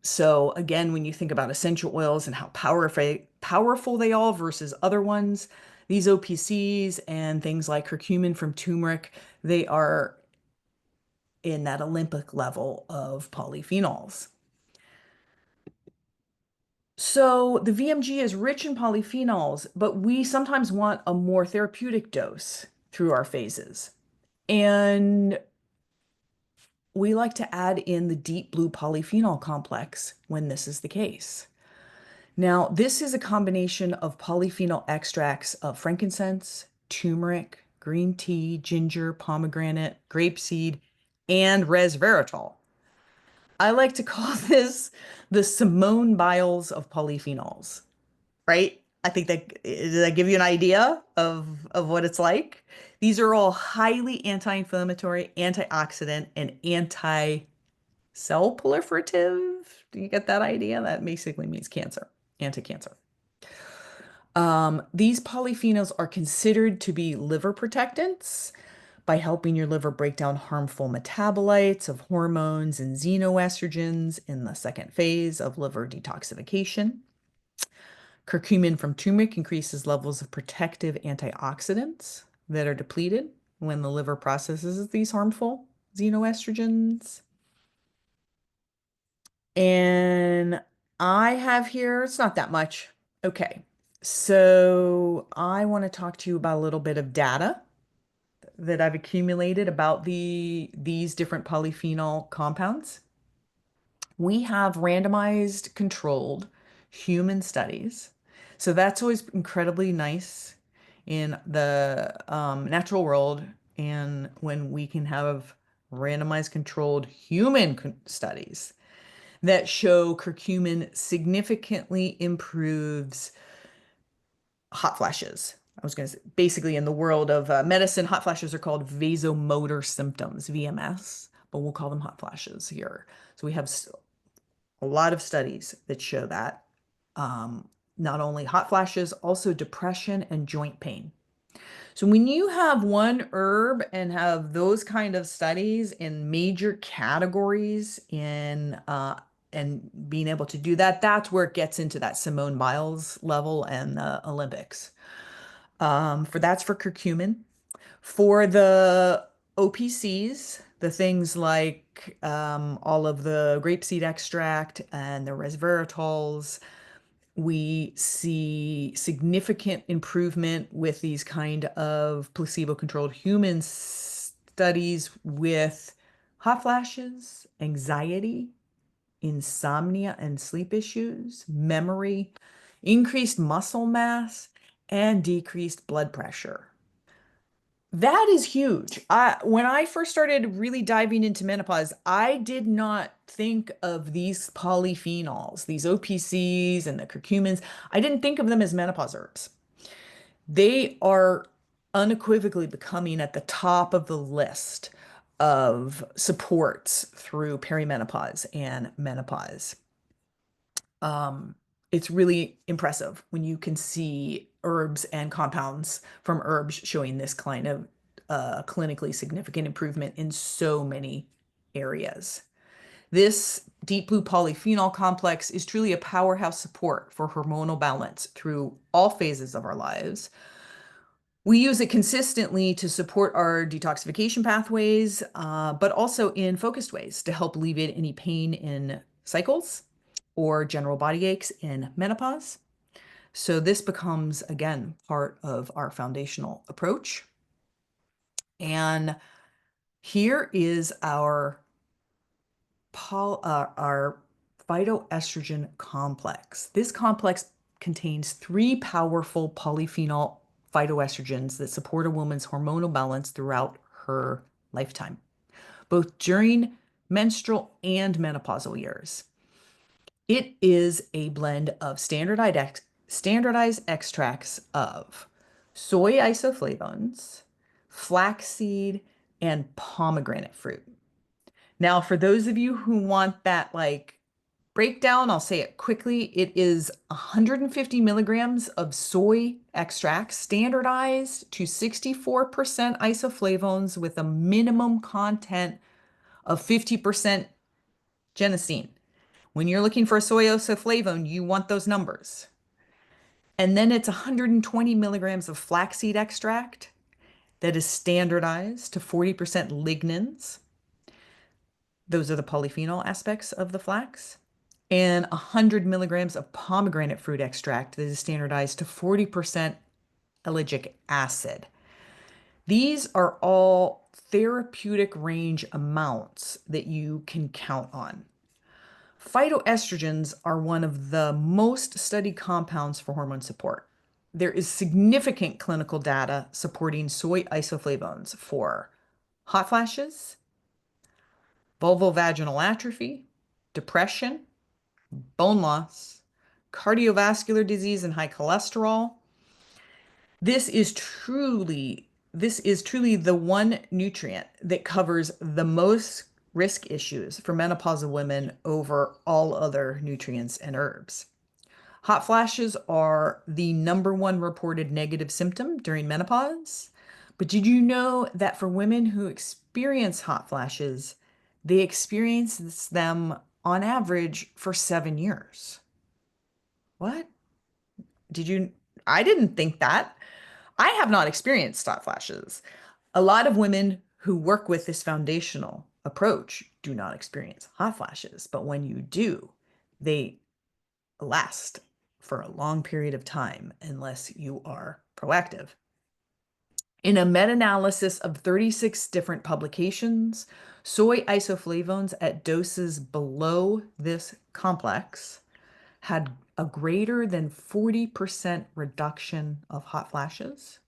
So again, when you think about essential oils and how powerful they are versus other ones, these OPCs and things like curcumin from turmeric, they are in that Olympic level of polyphenols. So the VMG is rich in polyphenols, but we sometimes want a more therapeutic dose through our phases. And we like to add in the deep blue polyphenol complex when this is the case. Now, this is a combination of polyphenol extracts of frankincense, turmeric, green tea, ginger, pomegranate, grapeseed, and resveratrol. I like to call this the Simone Biles of polyphenols, right? I think that did that give you an idea of what it's like? These are all highly anti-inflammatory, antioxidant, and anti-cell proliferative. Do you get that idea? That basically means cancer, anti-cancer. These polyphenols are considered to be liver protectants by helping your liver break down harmful metabolites of hormones and xenoestrogens in the second phase of liver detoxification. Curcumin from turmeric increases levels of protective antioxidants that are depleted when the liver processes these harmful xenoestrogens. And I have here, it's not that much. Okay. So I want to talk to you about a little bit of data that I've accumulated about these different polyphenol compounds. We have randomized controlled human studies. So that's always incredibly nice in the natural world and when we can have randomized controlled human studies that show curcumin significantly improves hot flashes. I was going to say, basically, in the world of medicine, hot flashes are called vasomotor symptoms, VMS, but we'll call them hot flashes here. So we have a lot of studies that show that. Um, Not only hot flashes, also depression and joint pain. So when you have one herb and have those kind of studies in major categories and being able to do that, that's where it gets into that Simone Biles level and the Olympics. That's for curcumin. For the OPCs, the things like all of the grapeseed extract and the resveratols, we see significant improvement with these kind of placebo-controlled human studies with hot flashes, anxiety, insomnia and sleep issues, memory, increased muscle mass, and decreased blood pressure. That is huge. When I first started really diving into menopause, I did not think of these polyphenols, these OPCs and the curcumins. I didn't think of them as menopause herbs. They are unequivocally becoming at the top of the list of supports through perimenopause and menopause. Um, it's really impressive when you can see herbs and compounds from herbs showing this kind of clinically significant improvement in so many areas. This deep blue polyphenol complex is truly a powerhouse support for hormonal balance through all phases of our lives. We use it consistently to support our detoxification pathways, but also in focused ways to help alleviate any pain in cycles or general body aches in menopause. So this becomes, again, part of our foundational approach. And here is our phytoestrogen complex. This complex contains three powerful polyphenol phytoestrogens that support a woman's hormonal balance throughout her lifetime, both during menstrual and menopausal years. It is a blend of standardized extracts of soy isoflavones, flaxseed, and pomegranate fruit. Now, for those of you who want that breakdown, I'll say it quickly. It is 150 milligrams of soy extract, standardized to 64% isoflavones with a minimum content of 50% genistein. When you're looking for a soy isoflavone, you want those numbers. And then it's 120 milligrams of flaxseed extract that is standardized to 40% lignans. Those are the polyphenol aspects of the flax. And 100 milligrams of pomegranate fruit extract that is standardized to 40% ellagic acid. These are all therapeutic range amounts that you can count on. Phytoestrogens are one of the most studied compounds for hormone support. There is significant clinical data supporting soy isoflavones for hot flashes, vulvovaginal atrophy, depression, bone loss, cardiovascular disease, and high cholesterol. This is truly the one nutrient that covers the most risk issues for menopausal women over all other nutrients and herbs. Hot flashes are the number one reported negative symptom during menopause. But did you know that for women who experience hot flashes, they experience them on average for 7 years? What? Did you? I didn't think that. I have not experienced hot flashes. A lot of women who work with this foundational approach do not experience hot flashes, but when you do, they last for a long period of time unless you are proactive. In a meta-analysis of 36 different publications, soy isoflavones at doses below this complex had a greater than 40% reduction of hot flashes.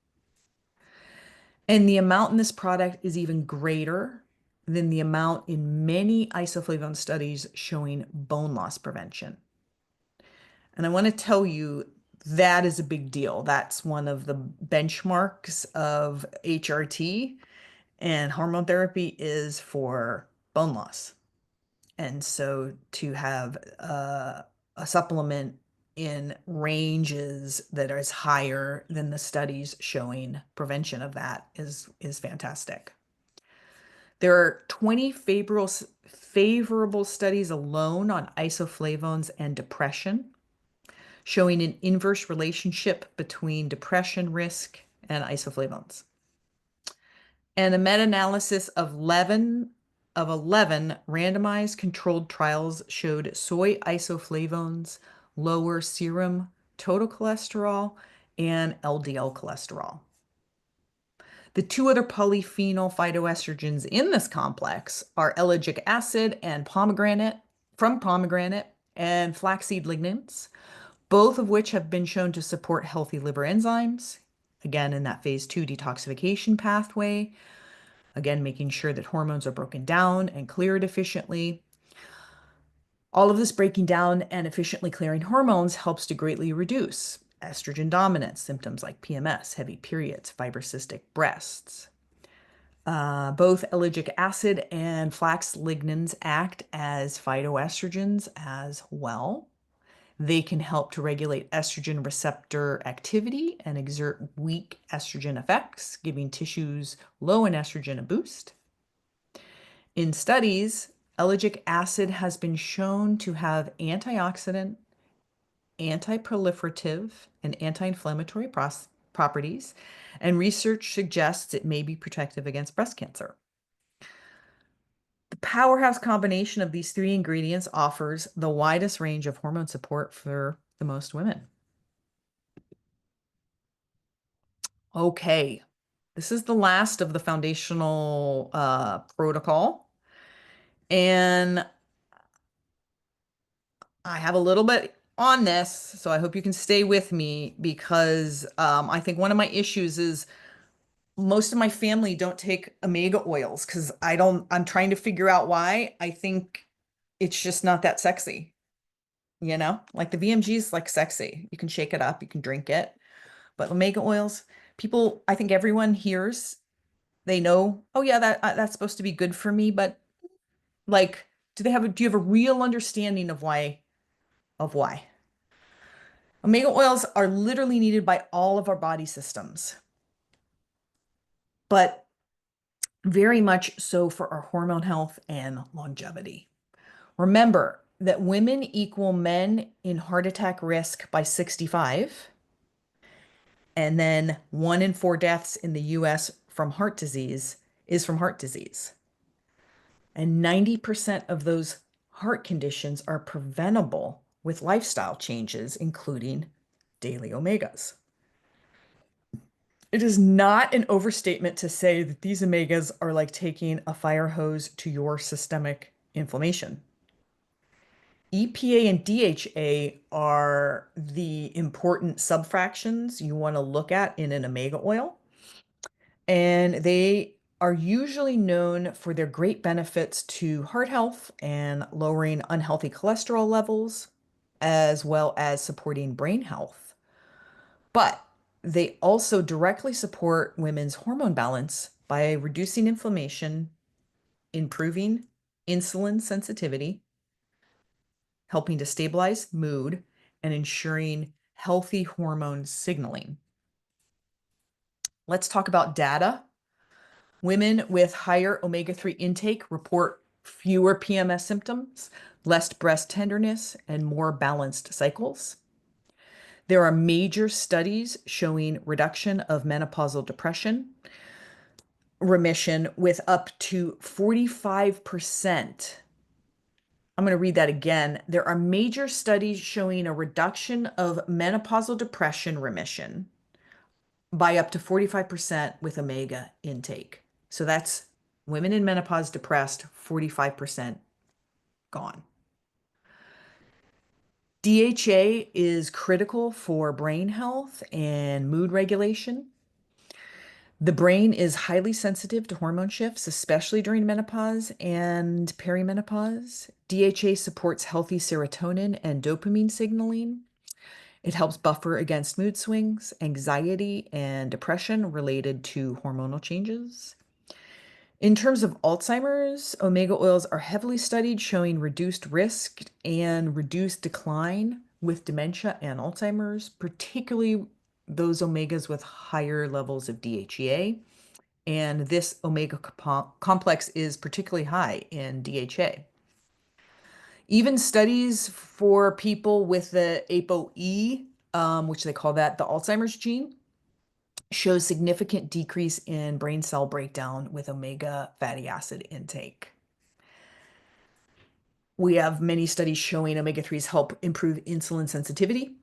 And the amount in this product is even greater than the amount in many isoflavone studies showing bone loss prevention. And I want to tell you that is a big deal. That's one of the benchmarks of HRT, and hormone therapy is for bone loss. And so to have a supplement in ranges that is higher than the studies showing prevention of that is fantastic. There are 20 favorable studies alone on isoflavones and depression, showing an inverse relationship between depression risk and isoflavones. And a meta-analysis of 11 randomized controlled trials showed soy isoflavones lower serum total cholesterol and LDL cholesterol. The two other polyphenol phytoestrogens in this complex are ellagic acid and pomegranate and flaxseed lignans, both of which have been shown to support healthy liver enzymes, again in that phase 2 detoxification pathway, again making sure that hormones are broken down and cleared efficiently. All of this breaking down and efficiently clearing hormones helps to greatly reduce estrogen dominance symptoms like PMS, heavy periods, fibrocystic breasts. Both ellagic acid and flax lignans act as phytoestrogens as well. They can help to regulate estrogen receptor activity and exert weak estrogen effects, giving tissues low in estrogen a boost. In studies, ellagic acid has been shown to have antioxidant, anti-proliferative, and anti-inflammatory properties, and research suggests it may be protective against breast cancer. The powerhouse combination of these three ingredients offers the widest range of hormone support for the most women. Okay, this is the last of the foundational protocol. And I have a little bit on this, so I hope you can stay with me because I think one of my issues is most of my family don't take omega oils because I'm trying to figure out why. I think it's just not that sexy, like the VMG is like sexy. You can shake it up, you can drink it, but omega oils, people, I think everyone hears, they know, oh yeah, that's supposed to be good for me, but like, do you have a real understanding of why? Omega oils are literally needed by all of our body systems, but very much so for our hormone health and longevity. Remember that women equal men in heart attack risk by 65, and then 1 in 4 deaths in the US from heart disease is from heart disease. And 90% of those heart conditions are preventable with lifestyle changes, including daily omegas. It is not an overstatement to say that these omegas are like taking a fire hose to your systemic inflammation. EPA and DHA are the important subfractions you want to look at in an omega oil. And they are usually known for their great benefits to heart health and lowering unhealthy cholesterol levels, as well as supporting brain health. But they also directly support women's hormone balance by reducing inflammation, improving insulin sensitivity, helping to stabilize mood, and ensuring healthy hormone signaling. Let's talk about data. Women with higher omega-3 intake report fewer PMS symptoms, less breast tenderness, and more balanced cycles. There are major studies showing reduction of menopausal depression, remission with up to 45%. I'm going to read that again. There are major studies showing a reduction of menopausal depression remission by up to 45% with omega intake. So that's women in menopause depressed, 45% gone. DHA is critical for brain health and mood regulation. The brain is highly sensitive to hormone shifts, especially during menopause and perimenopause. DHA supports healthy serotonin and dopamine signaling. It helps buffer against mood swings, anxiety, and depression related to hormonal changes. In terms of Alzheimer's, omega oils are heavily studied, showing reduced risk and reduced decline with dementia and Alzheimer's, particularly those omegas with higher levels of DHEA. And this omega complex is particularly high in DHA. Even studies for people with the ApoE, which they call that the Alzheimer's gene, shows significant decrease in brain cell breakdown with omega fatty acid intake. We have many studies showing omega-3s help improve insulin sensitivity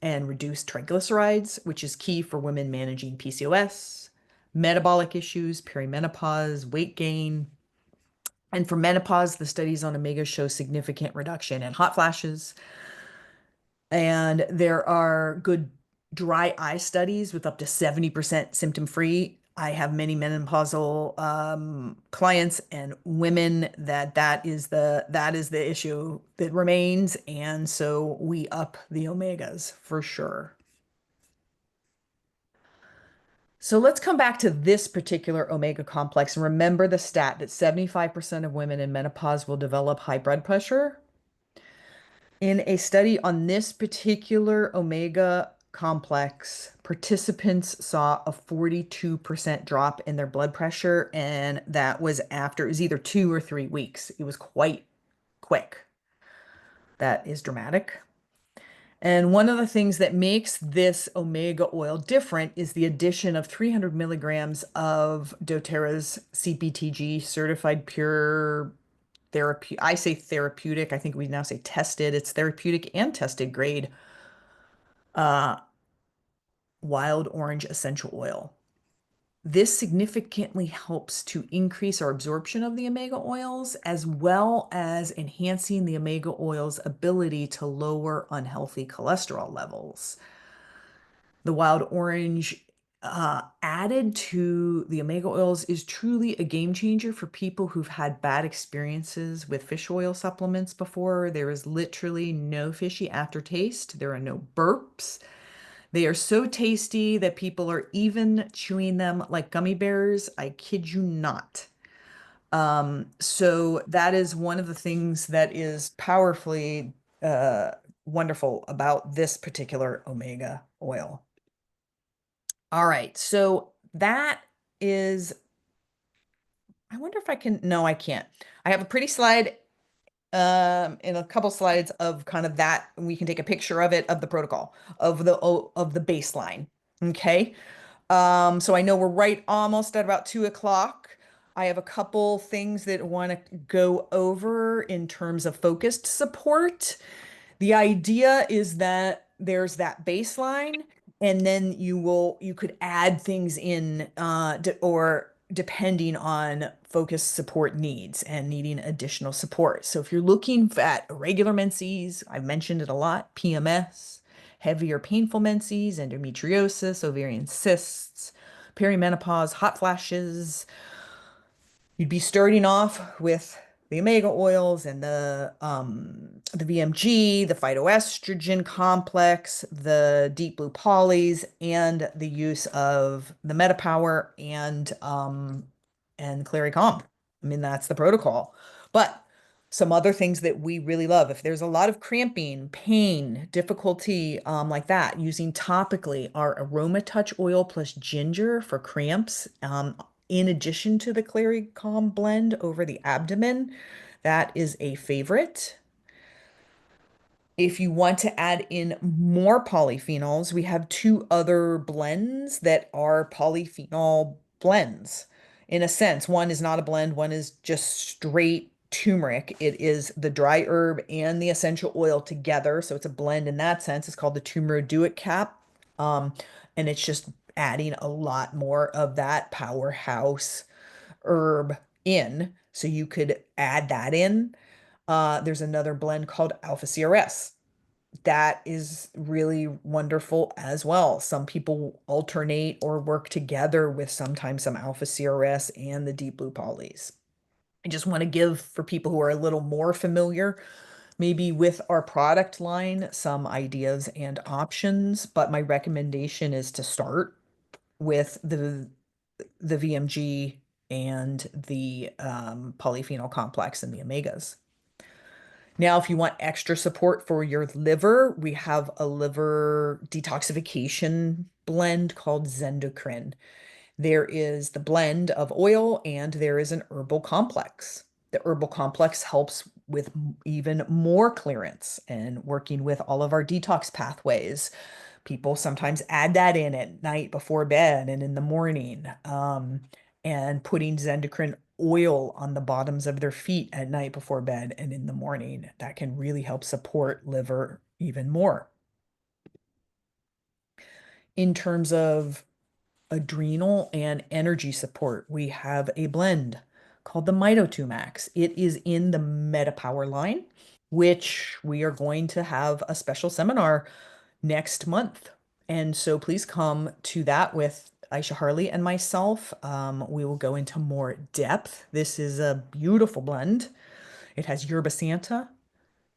and reduce triglycerides, which is key for women managing PCOS, metabolic issues, perimenopause, weight gain. And for menopause, the studies on omega show significant reduction in hot flashes. And there are good dry eye studies with up to 70% symptom free. I have many menopausal clients and women that is the issue that remains, and so we up the omegas for sure. So let's come back to this particular omega complex and remember the stat that 75% of women in menopause will develop high blood pressure. In a study on this particular omega complex, participants saw a 42% drop in their blood pressure, and that was after, it was either 2 or 3 weeks. It was quite quick. That is dramatic. And one of the things that makes this omega oil different is the addition of 300 milligrams of doTERRA's CPTG certified pure therapy. I say therapeutic. I think we now say tested. It's therapeutic and tested grade uh, wild orange essential oil. This significantly helps to increase our absorption of the omega oils, as well as enhancing the omega oils' ability to lower unhealthy cholesterol levels. The wild orange added to the omega oils is truly a game changer for people who've had bad experiences with fish oil supplements before. There is literally no fishy aftertaste. There are no burps. They are so tasty that people are even chewing them like gummy bears. I kid you not. So that is one of the things that is powerfully wonderful about this particular omega oil. All right, so that is, I wonder if I can, no, I can't. I have a pretty slide in a couple slides of kind of that. We can take a picture of it, of the protocol, of the baseline. Okay. So I know we're right almost at about 2 o'clock. I have a couple things that I want to go over in terms of focused support. The idea is that there's that baseline, and then you could add things in or depending on focus support needs and needing additional support. So if you're looking at irregular menses, I've mentioned it a lot, PMS, heavier painful menses, endometriosis, ovarian cysts, perimenopause, hot flashes, You'd be starting off with the omega oils and the VMG, the phytoestrogen complex, the deep blue polys, and the use of the MetaPower and Clary Calm. I mean, that's the protocol. But some other things that we really love, if there's a lot of cramping, pain, difficulty like that, using topically our AromaTouch oil plus ginger for cramps, in addition to the Clary Calm blend over the abdomen, that is a favorite. If you want to add in more polyphenols, we have two other blends that are polyphenol blends. In a sense, one is not a blend, one is just straight turmeric. It is the dry herb and the essential oil together. So it's a blend in that sense. It's called the Turmeric Do It Cap. Um, and it's just adding a lot more of that powerhouse herb in. So you could add that in. There's another blend called Alpha CRS that is really wonderful as well. Some people alternate or work together with sometimes some alpha CRS and the deep blue polys. I just want to give for people who are a little more familiar, maybe with our product line, some ideas and options, but my recommendation is to start with the VMG and the polyphenol complex and the omegas. Now, if you want extra support for your liver, we have a liver detoxification blend called Zendocrine. There is the blend of oil and there is an herbal complex. The herbal complex helps with even more clearance and working with all of our detox pathways. People sometimes add that in at night before bed and in the morning, and putting Zendocrine oil on the bottoms of their feet at night before bed and in the morning. That can really help support liver even more. In terms of adrenal and energy support, we have a blend called the Mito2 Max. It is in the MetaPower line, which we are going to have a special seminar next month. And so please come to that with Aisha Harley and myself. We will go into more depth. This is a beautiful blend. It has yerba santa,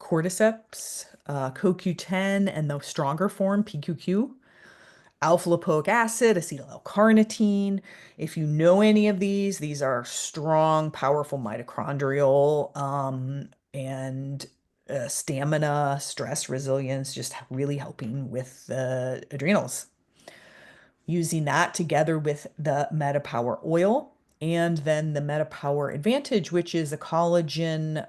cordyceps, CoQ10, and the stronger form, PQQ, alpha lipoic acid, acetyl L-carnitine. If you know any of these are strong, powerful mitochondrial and stamina, stress resilience, just really helping with the adrenals. Using that together with the MetaPower oil and then the MetaPower Advantage, which is a collagen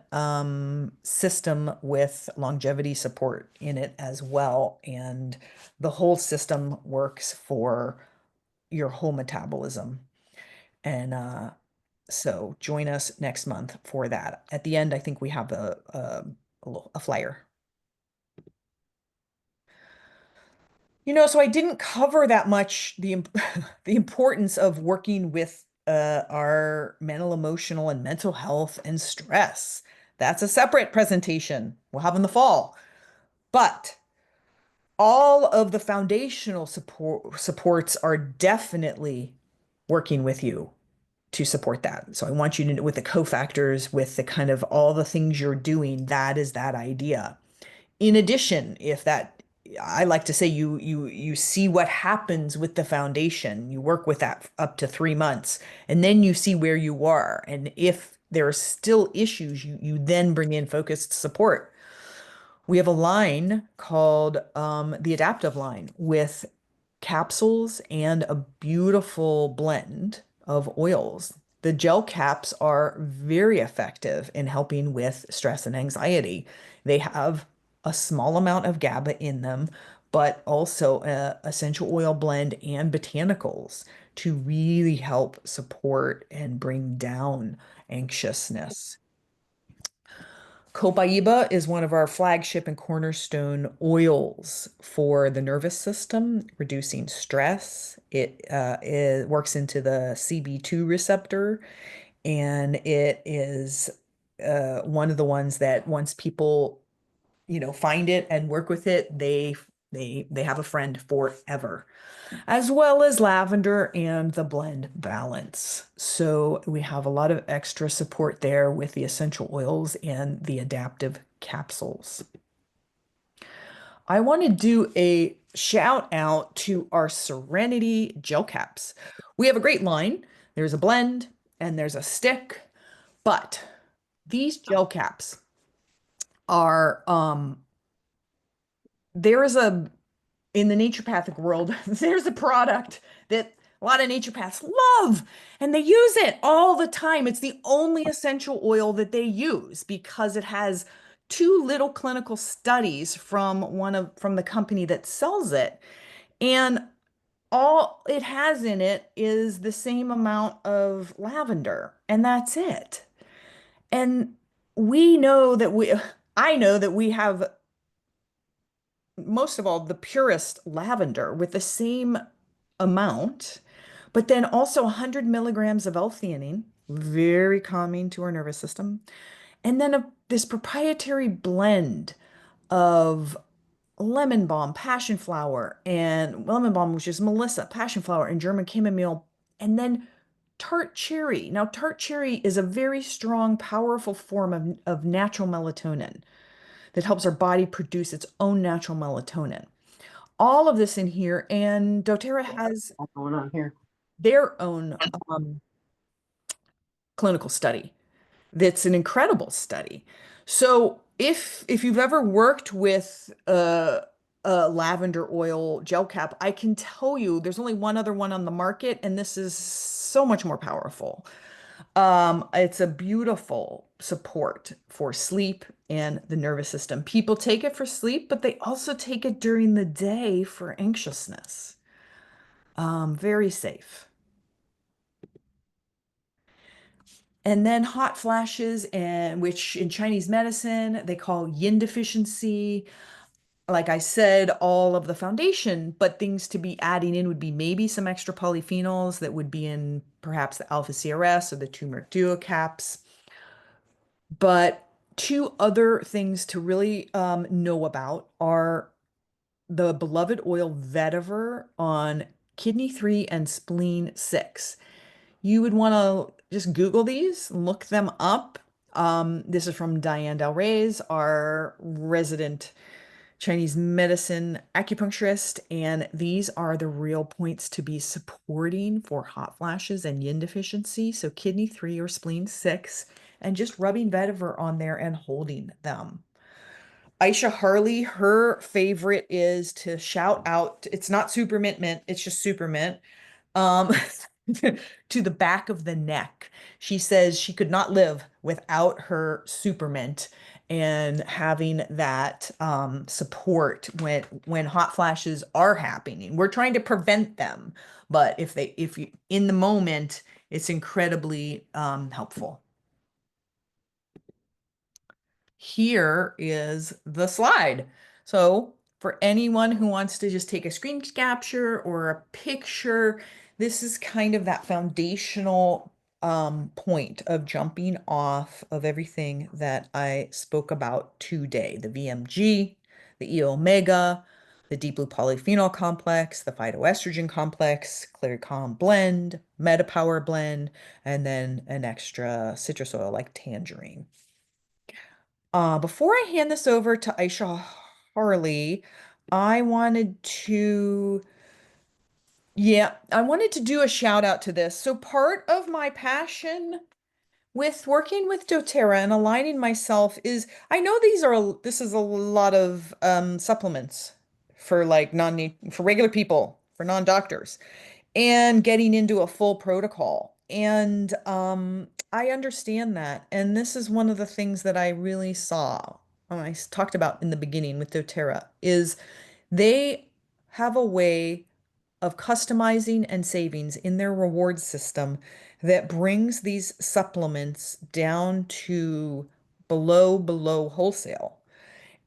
system with longevity support in it as well. And the whole system works for your whole metabolism. And so join us next month for that. At the end, I think we have a flyer. So I didn't cover that much the importance of working with our mental, emotional, and mental health and stress. That's a separate presentation we'll have in the fall. But all of the foundational supports are definitely working with you to support that. So I want you to, with the cofactors, with the kind of all the things you're doing, that is that idea. In addition, if that, I like to say you see what happens with the foundation. You work with that up to 3 months, and then you see where you are. And if there are still issues, you then bring in focused support. We have a line called the Adaptive line with capsules and a beautiful blend of oils. The gel caps are very effective in helping with stress and anxiety. They have a small amount of GABA in them, but also a essential oil blend and botanicals to really help support and bring down anxiousness. Copaiba is one of our flagship and cornerstone oils for the nervous system, reducing stress. It works into the CB2 receptor, and it is one of the ones that once people, find it and work with it, they They have a friend forever, as well as lavender and the blend balance. So we have a lot of extra support there with the essential oils and the adaptive capsules. I want to do a shout out to our Serenity gel caps. We have a great line. There's a blend and there's a stick, but these gel caps are there is a in the naturopathic world, there's a product that a lot of naturopaths love and they use it all the time. It's the only essential oil that they use because it has two little clinical studies from the company that sells it. And all it has in it is the same amount of lavender, and that's it. And we know that we I know that we have most of all the purest lavender with the same amount, but then also 100 milligrams of L-theanine, very calming to our nervous system, and then this proprietary blend of lemon balm, passion flower, and lemon balm, which is Melissa, passion flower, and German chamomile, and then tart cherry. Now, tart cherry is a very strong, powerful form of natural melatonin that helps our body produce its own natural melatonin. All of this in here, and doTERRA has What's going on here? their own clinical study that's an incredible study. So if you've ever worked with a lavender oil gel cap, I can tell you there's only one other one on the market, and this is so much more powerful. It's a beautiful support for sleep and the nervous system. People take it for sleep, but they also take it during the day for anxiousness. Very safe. And then hot flashes, and which in Chinese medicine they call yin deficiency. Like I said, all of the foundation, but things to be adding in would be maybe some extra polyphenols that would be in perhaps the alpha CRS or the turmeric duo caps. But two other things to really know about are the beloved oil vetiver on kidney 3 and spleen 6. You would want to just Google these, look them up. This is from Diane Del Reyes, our resident Chinese medicine acupuncturist, and these are the real points to be supporting for hot flashes and yin deficiency. So kidney 3 or spleen 6, and just rubbing vetiver on there and holding them. Aisha Harley, her favorite is to shout out, it's not super mint, it's just super mint, um, to the back of the neck. She says she could not live without her super mint and having that support when hot flashes are happening. We're trying to prevent them, but if you in the moment, it's incredibly helpful. Here is the slide. So for anyone who wants to just take a screen capture or a picture, this is kind of that foundational point of jumping off of everything that I spoke about today, the VMG, the E omega, the deep blue polyphenol complex, the phytoestrogen complex, clear calm blend, metapower blend, and then an extra citrus oil like tangerine. Before I hand this over to Aisha Harley, I wanted to, yeah, I wanted to do a shout out to this. So part of my passion with working with doTERRA and aligning myself is I know this is a lot of supplements for like for regular people, for non-doctors, and getting into a full protocol. And I understand that. And this is one of the things that I really saw, I talked about in the beginning with doTERRA, is they have a way of customizing and savings in their reward system that brings these supplements down to below wholesale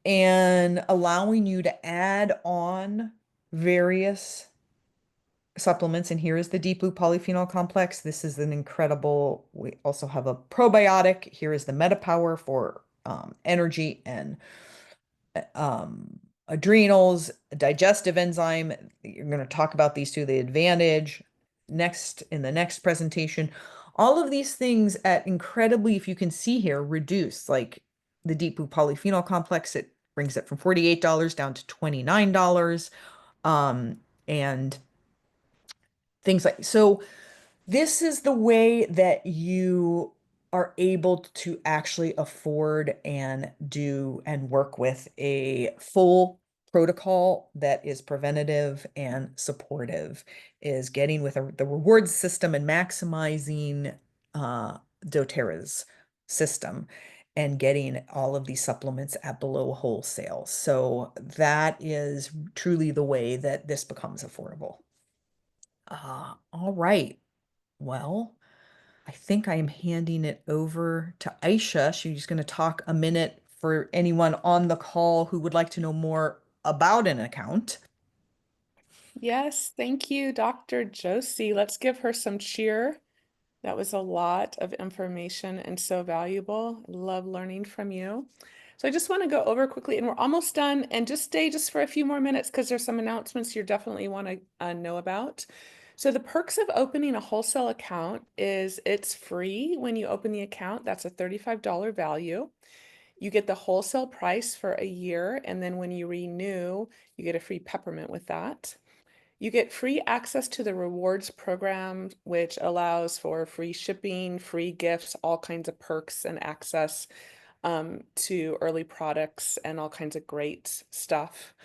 and allowing you to add on various supplements. And here is the deep blue polyphenol complex. This is an incredible, we also have a probiotic. Here is the metapower for energy and adrenals, digestive enzyme. You're going to talk about these two, the advantage next in the next presentation. All of these things at incredibly, if you can see here, reduce like the deep blue polyphenol complex. It brings it from $48 down to $29. And things like so this is the way that you are able to actually afford and do and work with a full protocol that is preventative and supportive, is getting with the reward system and maximizing doTERRA's system and getting all of these supplements at below wholesale. So that is truly the way that this becomes affordable. All right. Well, I think I am handing it over to Aisha. She's going to talk a minute for anyone on the call who would like to know more about an account. Yes, thank you, Dr. Josie. Let's give her some cheer. That was a lot of information and so valuable. I love learning from you. So I just want to go over quickly, and we're almost done, and just stay just for a few more minutes because there's some announcements you definitely want to know about. So the perks of opening a wholesale account is it's free when you open the account. That's a $35 value. You get the wholesale price for a year, and then when you renew, you get a free peppermint with that. You get free access to the rewards program, which allows for free shipping, free gifts, all kinds of perks and access to early products and all kinds of great stuff.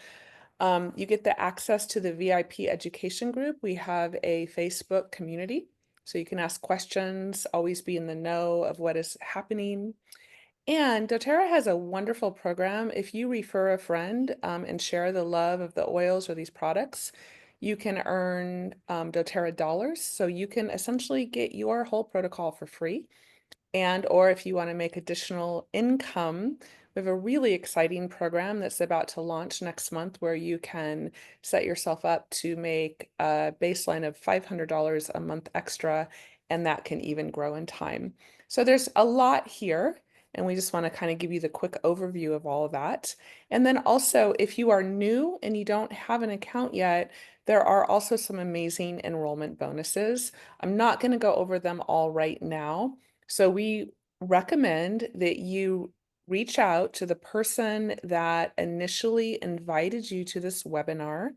You get the access to the VIP education group. We have a Facebook community, so you can ask questions, always be in the know of what is happening. And doTERRA has a wonderful program. If you refer a friend and share the love of the oils or these products, you can earn doTERRA dollars. So you can essentially get your whole protocol for free. And or if you want to make additional income, we have a really exciting program that's about to launch next month where you can set yourself up to make a baseline of $500 a month extra, and that can even grow in time. So there's a lot here, and we just want to kind of give you the quick overview of all of that. And then also, if you are new and you don't have an account yet, there are also some amazing enrollment bonuses. I'm not going to go over them all right now. So we recommend that you reach out to the person that initially invited you to this webinar.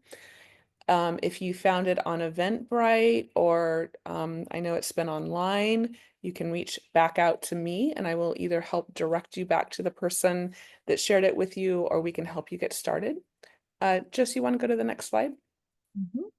If you found it on Eventbrite or I know it's been online, you can reach back out to me and I will either help direct you back to the person that shared it with you, or we can help you get started. Jess, you want to go to the next slide? Mhm.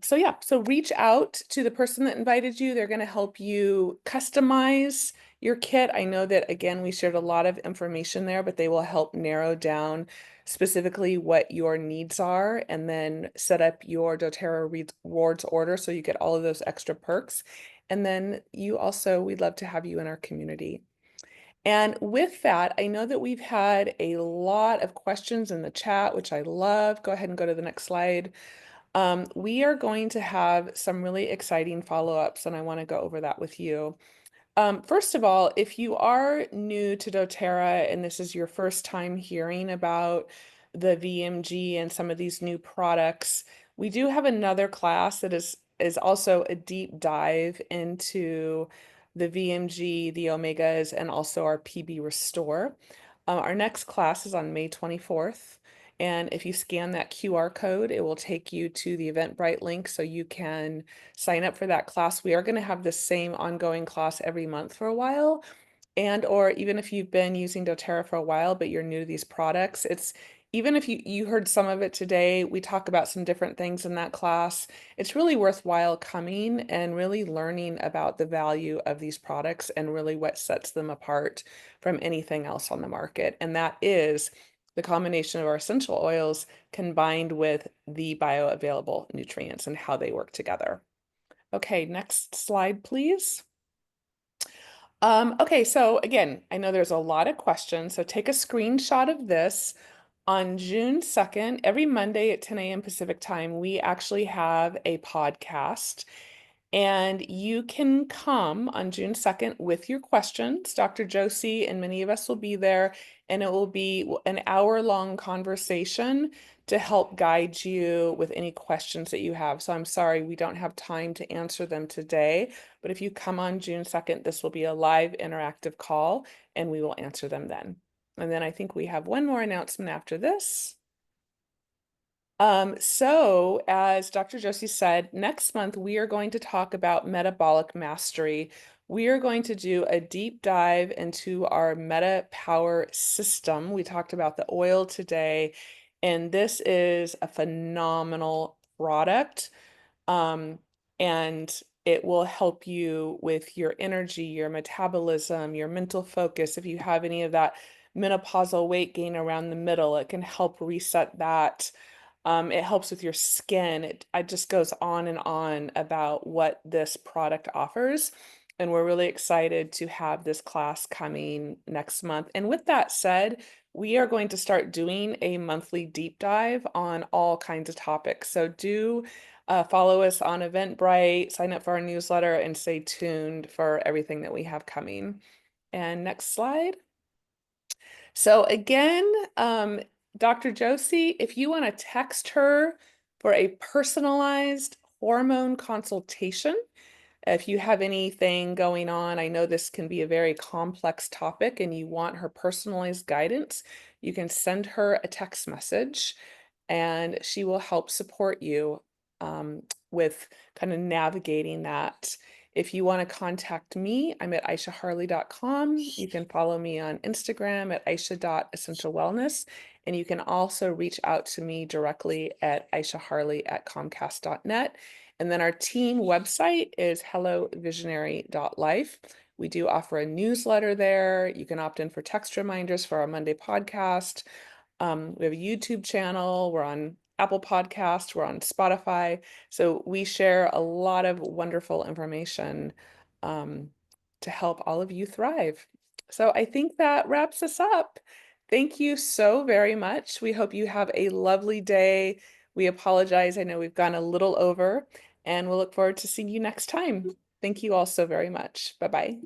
So yeah, so reach out to the person that invited you. They're going to help you customize your kit. I know that again, we shared a lot of information there, but they will help narrow down specifically what your needs are and then set up your doTERRA rewards order so you get all of those extra perks. And then you also, we'd love to have you in our community. And with that, I know that we've had a lot of questions in the chat, which I love. Go ahead and go to the next slide. We are going to have some really exciting follow-ups, and I want to go over that with you. First of all, if you are new to doTERRA and this is your first time hearing about the VMG and some of these new products, we do have another class that is also a deep dive into the VMG, the omegas, and also our PB Restore. Our next class is on May 24th. And if you scan that QR code, it will take you to the Eventbrite link so you can sign up for that class. We are going to have the same ongoing class every month for a while. And or even if you've been using doTERRA for a while, but you're new to these products, it's even if you heard some of it today, we talk about some different things in that class. It's really worthwhile coming and really learning about the value of these products and really what sets them apart from anything else on the market. And that is the combination of our essential oils combined with the bioavailable nutrients and how they work together. Okay, next slide, please. Okay, so again, I know there's a lot of questions, so take a screenshot of this. On June 2nd, every Monday at 10 a.m. Pacific time, we actually have a podcast. And you can come on June 2nd with your questions. Dr. Josie and many of us will be there, and it will be an hour-long conversation to help guide you with any questions that you have. So I'm sorry we don't have time to answer them today, but if you come on June 2nd, this will be a live interactive call, and we will answer them then. And then I think we have one more announcement after this. So as Dr. Josie said, next month we are going to talk about metabolic mastery. We are going to do a deep dive into our Meta Power system. We talked about the oil today, and this is a phenomenal product. Um, and it will help you with your energy, your metabolism, your mental focus. If you have any of that menopausal weight gain around the middle, it can help reset that. It helps with your skin. It just goes on and on about what this product offers. And we're really excited to have this class coming next month. And with that said, we are going to start doing a monthly deep dive on all kinds of topics. So do follow us on Eventbrite, sign up for our newsletter, and stay tuned for everything that we have coming. And next slide. So again, Dr. Josie, if you want to text her for a personalized hormone consultation, if you have anything going on, I know this can be a very complex topic and you want her personalized guidance, you can send her a text message and she will help support you with kind of navigating that. If you want to contact me, I'm at aishaharley.com. You can follow me on Instagram at aisha.essentialwellness. And you can also reach out to me directly at aishaharley@comcast.net. And then our team website is hellovisionary.life. We do offer a newsletter there. You can opt in for text reminders for our Monday podcast. We have a YouTube channel. We're on Apple Podcasts. We're on Spotify. So we share a lot of wonderful information to help all of you thrive. So I think that wraps us up. Thank you so very much. We hope you have a lovely day. We apologize. I know we've gone a little over, and we'll look forward to seeing you next time. Thank you all so very much. Bye-bye.